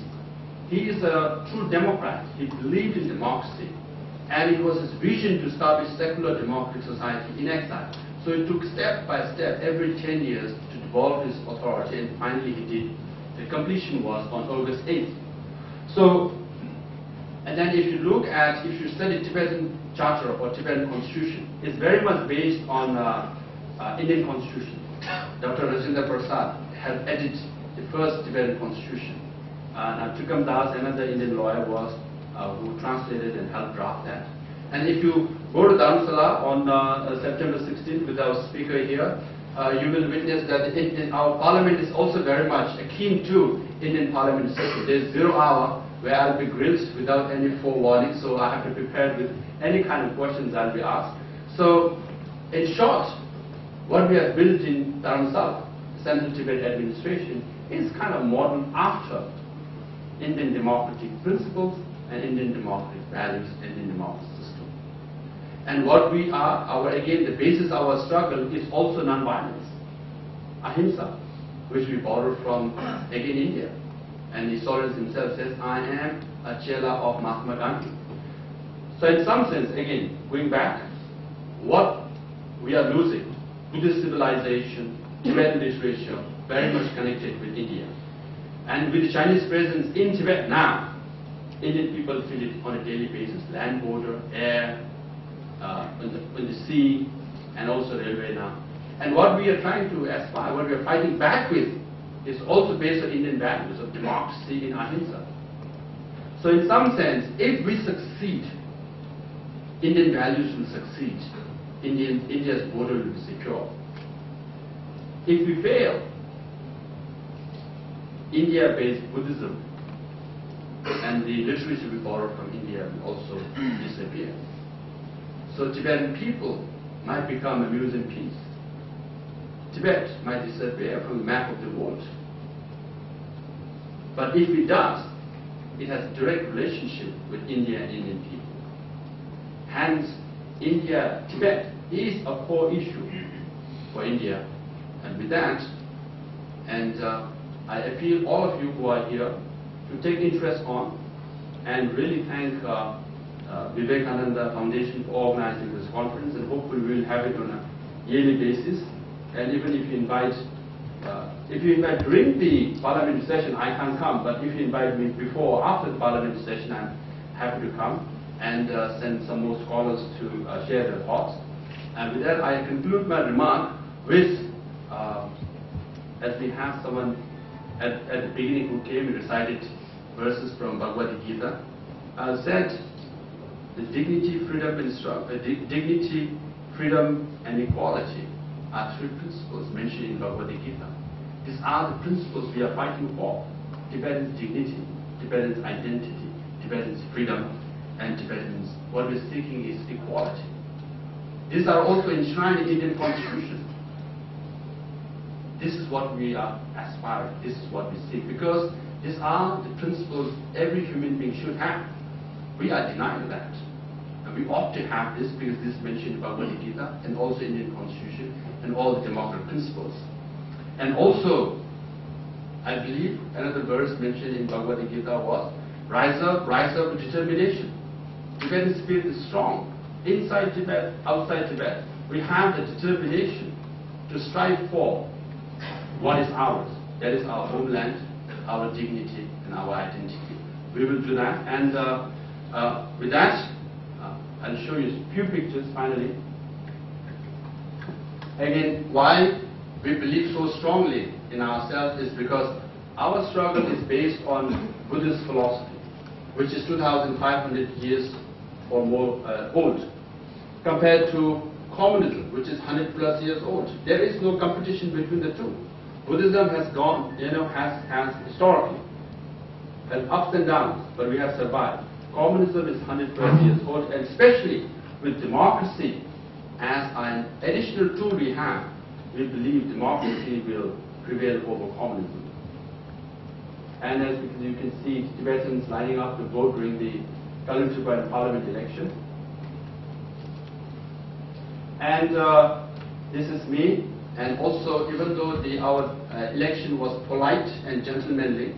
he is a true Democrat. He believed in democracy, and it was his vision to establish secular democratic society in exile. So it took step by step every 10 years to devolve his authority, and finally he did. The completion was on August 8th. So, and then if you look at, if you study Tibetan Charter or Tibetan Constitution, it's very much based on Indian Constitution. Dr. Rajendra Prasad had edited the first Tibetan Constitution. Now Tukam Das, another Indian lawyer, was who translated and helped draft that. And if you go to Dharamsala on September 16th with our speaker here, you will witness that our parliament is also very much akin to Indian parliament system. There is 0 hour where I'll be grilled without any forewarning, so I have to prepare with any kind of questions I'll be asked. So, in short, what we have built in Dharamsala, Central Tibet Administration, is kind of modern after Indian democratic principles and Indian democratic values and Indian democratic system. And what we are, again, the basis of our struggle is also non-violence, ahimsa, which we borrowed from, again, India. And the historian himself says, I am a chela of Mahatma Gandhi. So in some sense, again, going back, what we are losing, Buddhist civilization, Tibetan literature, very much connected with India. And with the Chinese presence in Tibet now, Indian people feel it on a daily basis, land border, air, on the sea, and also railway now. And what we are trying to aspire, what we are fighting back with, is also based on Indian values of democracy in ahimsa. So in some sense, if we succeed Indian values will succeed. India's border will be secure. If we fail, India-based Buddhism and the literature we borrow from India will also disappear. So Tibetan people might become a museum piece. Tibet might disappear from the map of the world. But if it does, it has a direct relationship with India and Indian people. Hence, Tibet is a core issue for India. And with that, I appeal all of you who are here to take interest on and really thank Vivekananda Foundation for organizing this conference, and hopefully we will have it on a yearly basis. And even if you invite during the parliamentary session, I can't come, but if you invite me before or after the parliamentary session, I'm happy to come and send some more scholars to share their thoughts. And with that, I conclude my remark with, as we have someone at the beginning who came and recited verses from Bhagavad Gita, said, the dignity, freedom, and equality are three principles mentioned in Bhagavad Gita. These are the principles we are fighting for. Tibetan's dignity, Tibetan's identity, Tibetan's freedom, and Tibetan's, what we're seeking is equality. These are also enshrined in the Indian Constitution. This is what we are aspiring, this is what we seek, because these are the principles every human being should have. We are denying that. And we ought to have this because this is mentioned in Bhagavad Gita and also in the Indian Constitution and all the democratic principles. And also, I believe another verse mentioned in Bhagavad Gita was, rise up with determination. Tibetan spirit is strong. Inside Tibet, outside Tibet, we have the determination to strive for what is ours. That is our homeland, our dignity, and our identity. We will do that. And with that, I'll show you a few pictures finally. Again, why we believe so strongly in ourselves is because our struggle is based on Buddhist philosophy, which is 2,500 years or more old, compared to communism, which is 100 plus years old. There is no competition between the two. Buddhism has gone, has historically had ups and downs, but we have survived. Communism is 100 plus years old, and especially with democracy as an additional tool we have, we believe democracy will prevail over communism. And as you can see, Tibetans lining up to vote during the Tibetan parliament election. And this is me. And also, even though our election was polite and gentlemanly,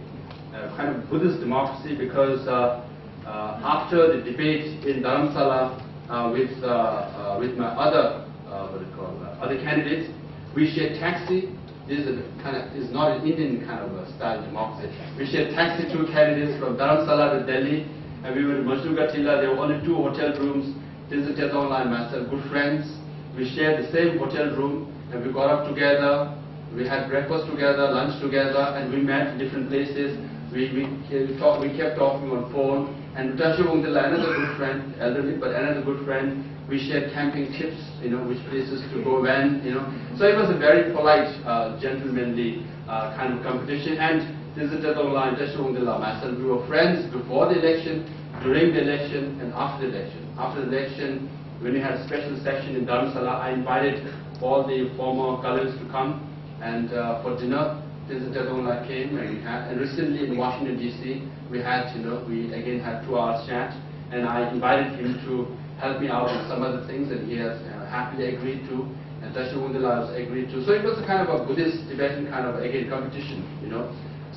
kind of Buddhist democracy, because after the debate in Dharamsala with my other other candidates, we shared taxi. This is not an Indian kind of style democracy. We shared taxi to candidates from Dharamsala to Delhi, and we were in Majnugatila. There were only 2 hotel rooms. Tenzin Tedongla and myself, good friends. We shared the same hotel room, and we got up together. We had breakfast together, lunch together, and we met in different places. We kept talking on phone. And Utashi Wongdala, another good friend, elderly, but another good friend, we shared camping tips, which places to go when, So it was a very polite, gentlemanly kind of competition. And this is Tedongla and Utashi Wongdala, myself, we were friends before the election, during the election, and after the election. After the election, when we had a special session in Dharamsala, I invited all the former colleagues to come and for dinner. Vivekananda came, and recently in Washington D.C. we again had 2 hours chat, and I invited him to help me out with some other things, and he has happily agreed to, and Utashi Wongdala has agreed to. So it was a kind of a Buddhist Tibetan kind of competition,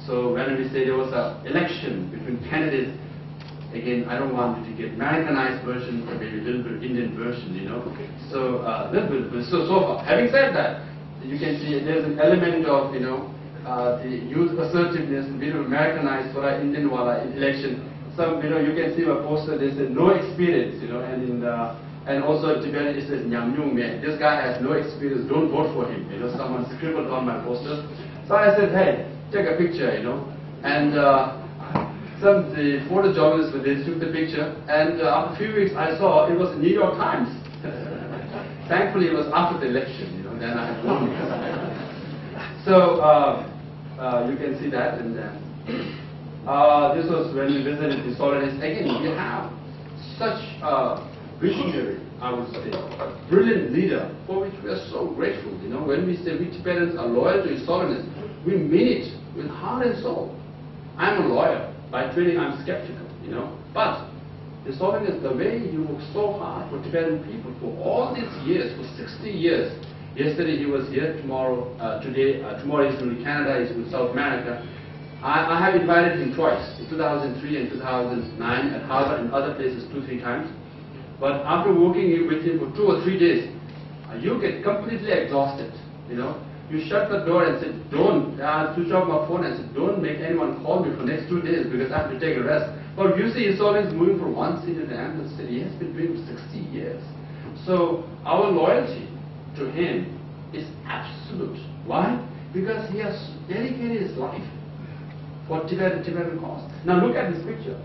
So when we say there was an election between candidates, again, I don't want you to get Americanized version or maybe a little bit Indian version, So so far. Having said that, you can see there's an element of the youth assertiveness, a bit of Americanized for our Indian wala election. Some you can see my poster. They said no experience, and also Tibetan it says Nyam Nyung Me. This guy has no experience. Don't vote for him. Someone scribbled on my poster. So I said, hey, take a picture, and. the photojournalists were there, took the picture, and after a few weeks I saw it was the New York Times. Thankfully it was after the election, you know, then I had won. So you can see that, and then this was when we visited the Solidus. Again, we have such a visionary, I would say, a brilliant leader for which we are so grateful. You know, when we say we Tibetans are loyal to His Holiness, we mean it with heart and soul. I'm a lawyer. By training, I'm skeptical, you know. But His Holiness, the way He worked so hard for Tibetan people for all these years, for 60 years. Yesterday He was here, tomorrow He's going to Canada, He's going to South America. I have invited him twice, in 2003 and 2009 at Harvard and other places 2-3 times. But after working with him for 2 or 3 days, you get completely exhausted, you know. You shut the door and said, don't, switch off my phone and said, don't make anyone call me for next 2 days because I have to take a rest. But you see, His Holiness moving from one city to the other city. He has been doing it for 60 years. So our loyalty to him is absolute. Why? Because he has dedicated his life for Tibetan cause. Now look at this picture.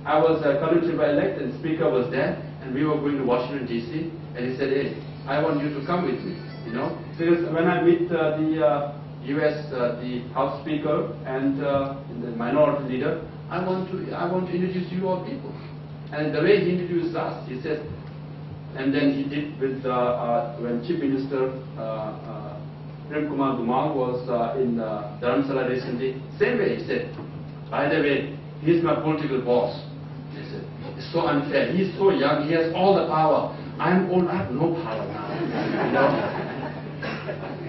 I was coming to my elect and speaker was there, and we were going to Washington DC, and he said, hey, I want you to come with me, you know. Because when I meet the US, the House Speaker and the minority leader, I want to introduce you all people. And the way he introduced us, he said, and then he did with when Chief Minister Prem Kumar Dumal was in Dharamsala recently. Same way he said, by the way, he's my political boss. He said, it's so unfair. He's so young. He has all the power. I'm old. I have no power now. You know?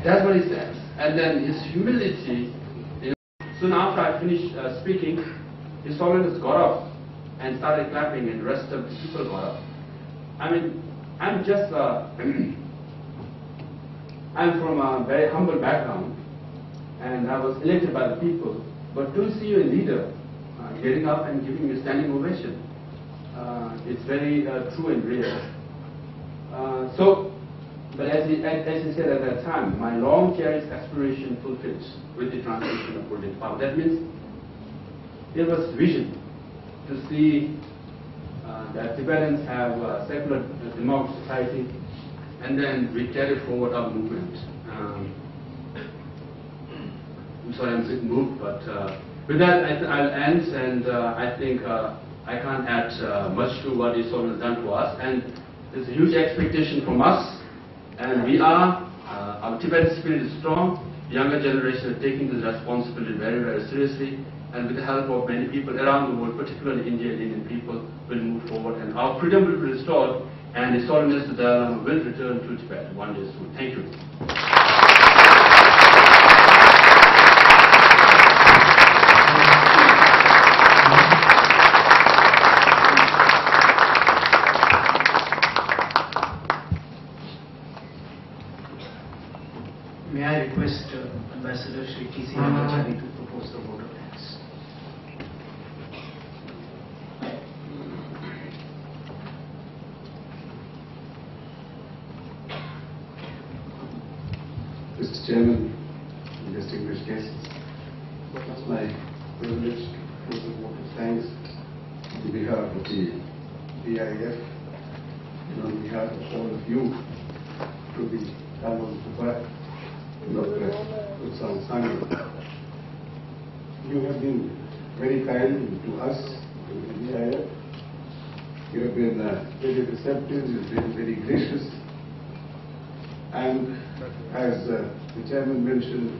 That's what he says. And then his humility. You know, soon after I finished speaking, His Holiness got up and started clapping, and the rest of the people got up. I mean, I'm just, I'm from a very humble background, and I was elected by the people, but to see a leader getting up and giving a standing ovation, it's very true and real. But as he said at that time, my long cherished aspiration fulfilled with the transition of political power. That means there was vision to see that Tibetans have a secular democratic society, and then we carry forward our movement. I'm sorry, I'm a bit moved, but with that I'll end, and I think I can't add much to what His Holiness has done to us, and there's a huge expectation from us, and we are, our Tibetan spirit is strong. The younger generation are taking this responsibility very, very seriously, and with the help of many people around the world, particularly Indian people, will move forward, and our freedom will be restored, and His Holiness the Dalai Lama will return to Tibet one day soon. Thank you. May I request Ambassador Shri T.C. Ramachari to propose the vote of thanks. Mr. Chairman, distinguished guests, it's my privilege to propose a vote of thanks on behalf of the BIF and on behalf of all of you to the Dalai Lama, Dr. Utsang Sangha. You have been very kind to us, to the BIF. You have been very receptive, you have been very gracious. And as the chairman mentioned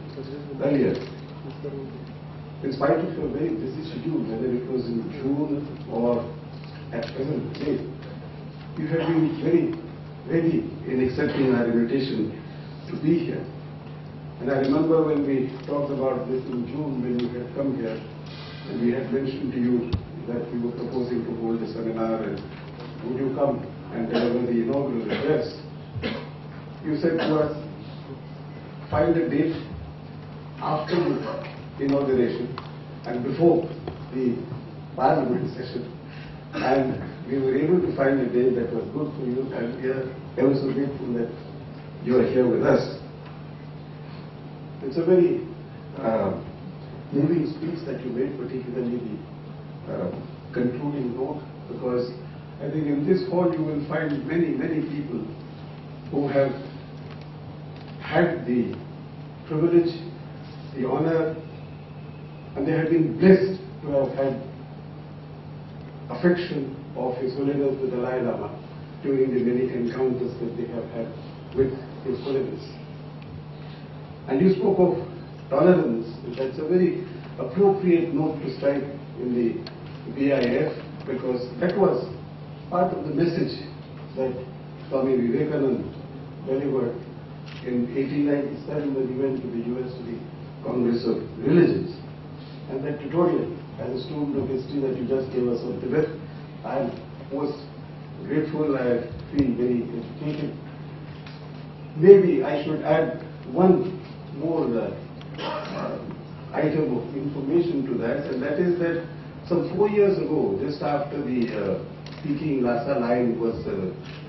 earlier, in spite of your very busy schedule, whether it was in June or at present day, you have been very ready in accepting our invitation to be here. And I remember when we talked about this in June, when you had come here, and we had mentioned to you that we were proposing to hold a seminar, and would you come and deliver the inaugural address? You said to us, find a date after the inauguration and before the parliament session. And we were able to find a day that was good for you, and we are ever so grateful that you are here with us. It's a very moving speech that you made, particularly the concluding note, because I think in this hall you will find many, many people who have had the privilege, the honor, and they have been blessed to have had affection of His Holiness the Dalai Lama during the many encounters that they have had with His Holiness. And you spoke of tolerance. That's a very appropriate note to strike in the BIF, because that was part of the message that Swami Vivekananda delivered in 1897 when he went to the US to the Congress of Religions. And that tutorial, as a student of history that you just gave us on Tibet, I am most grateful. I feel very educated. Maybe I should add one more item of information to that, and that is that some 4 years ago, just after the Peking-Lhasa line was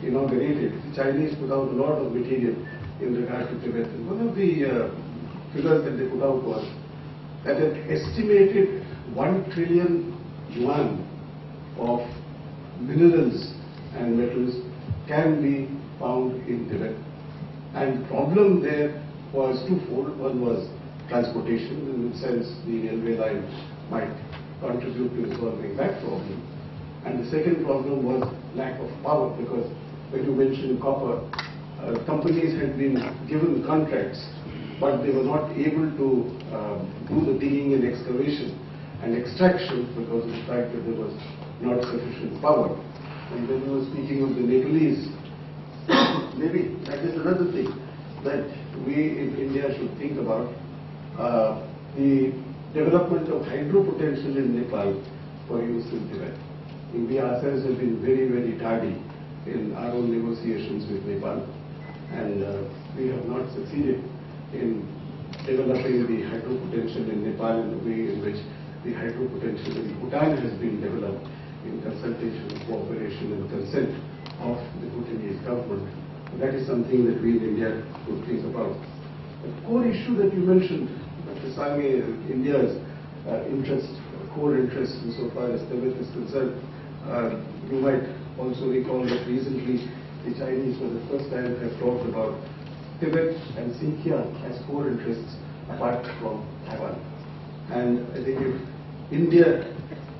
inaugurated, the Chinese put out a lot of material in regard to Tibet. And one of the figures that they put out was that an estimated 1 trillion yuan of minerals and metals can be found in Tibet. And the problem there was twofold. One was transportation, in the sense the railway line might contribute to resolving that problem. And the second problem was lack of power, because when you mentioned copper, companies had been given contracts, but they were not able to do the digging and excavation and extraction because of the fact that there was not sufficient power. And when you were speaking of the Nepalese, maybe that is another thing that we in India should think about. The development of hydro potential in Nepal for use in Tibet. We ourselves have been very, very tardy in our own negotiations with Nepal, and we have not succeeded in developing the hydro potential in Nepal in the way in which the hydro potential in Bhutan has been developed in consultation, cooperation and consent of the Bhutanese government. That is something that we in India could think about. The core issue that you mentioned, Dr. Sangye, India's core interest insofar as Tibet is concerned, you might also recall that recently the Chinese for the first time have talked about Tibet and Xinjiang as core interests apart from Taiwan. And I think if India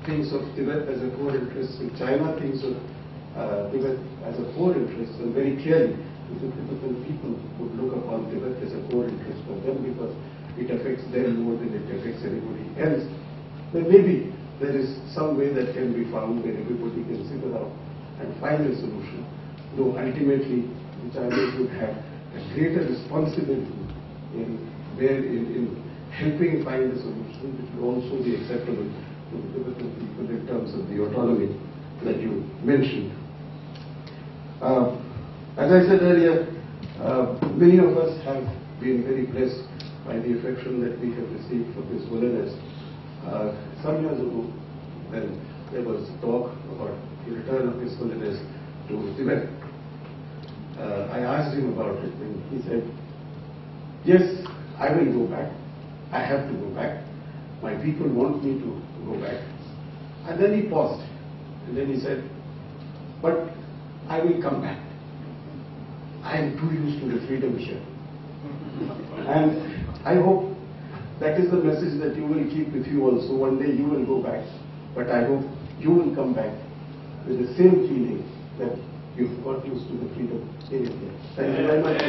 thinks of Tibet as a core interest, if China thinks of Tibet as a core interest, then very clearly the Tibetan people would look upon Tibet as a core interest for them, because it affects them more than it affects anybody else. Then maybe there is some way that can be found where everybody can sit around and find a solution, though ultimately the Chinese would have a greater responsibility in helping find a solution which will also be acceptable to the Tibetan people in terms of the autonomy that you mentioned. As I said earlier, many of us have been very blessed by the affection that we have received from His Holiness. Some years ago, when there was talk about the return of His Holiness to Tibet, I asked him about it, and he said, yes, I will go back. I have to go back. My people want me to go back. And then he paused, and then he said, but I will come back. I am too used to the freedom here. And I hope that is the message that you will keep with you also. One day you will go back, but I hope you will come back with the same feeling that you've got used to the freedom in India. Thank you very much.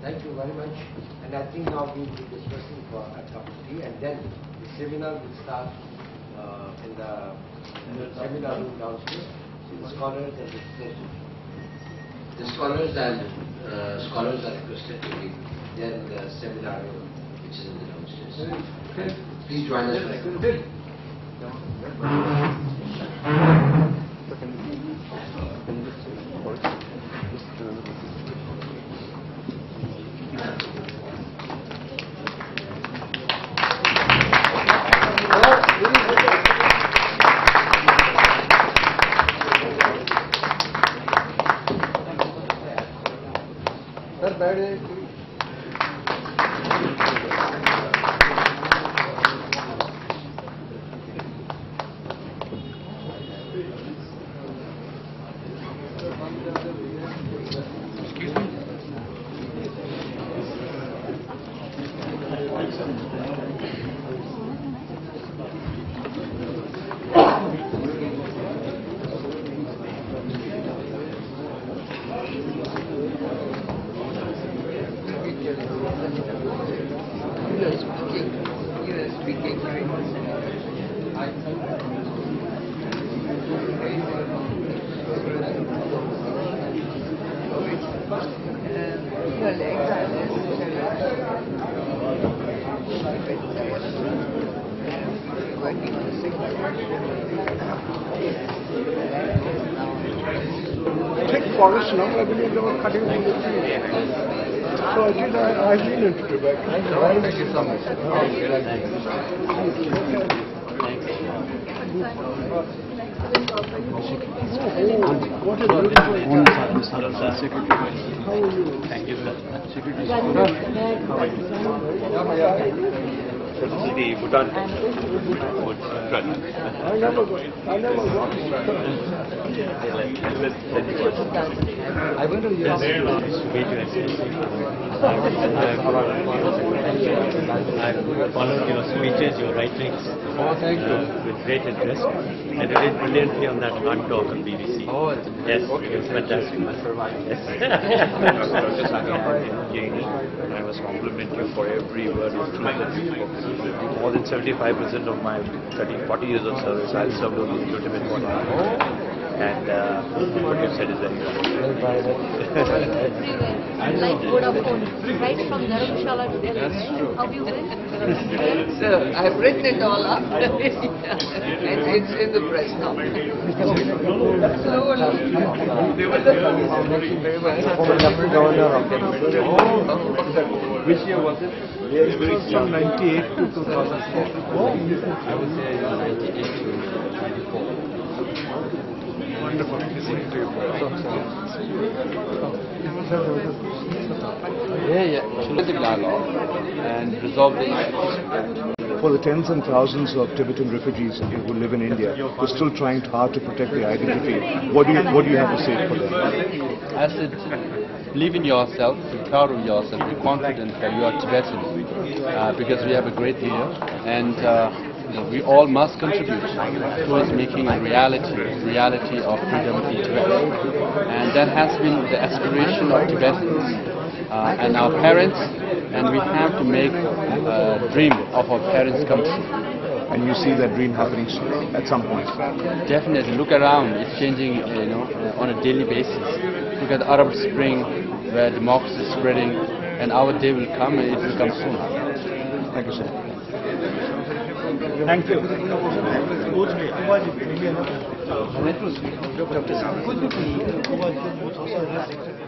Thank you very much. And I think now we will be discussing for a cup of tea, and then the seminar will start in the seminar room downstairs. The scholars and the session. The scholars are requested to be there in the seminar room, which is in the downstairs. Okay. Please join us for a cup of tea. Thick forest now, I believe they were cutting down the trees. So I've been into Tibet. Thank you so much. What is How are you? Thank you, sir. The Bhutan. I never got I went to your I followed your speeches, your writings with great interest, and you did brilliantly on that art talk on BBC. Oh, yes, it was fantastic. Yes. And I must compliment you for every word of truth that you spoke. More than 75% of my 40 years of service, I've served only in Tibet. And what you said is very good. Like Vodafone, right from Dharamshala to Delhi. How you went? So I've written it all up. And it's in the press now. Which year was it? It was from 98 to 2004. I would say 98 to 94. Wonderful. Listening to you. Cumulative dialogue and resolve the issues. For the tens and thousands of Tibetan refugees who live in India, who are still trying hard to protect their identity, what do you have to say for them? I said, believe in yourself, be proud of yourself, be confident that you are Tibetan, because we have a great leader, and we all must contribute towards making a reality of freedom in Tibet. And that has been the aspiration of Tibetans and our parents, and we have to make a dream of our parents come true. And you see that dream happening at some point? Definitely. Look around. It's changing, on a daily basis. Look at the Arab Spring, where democracy is spreading, and our day will come, and it will come soon. Thank you, sir. Thank you.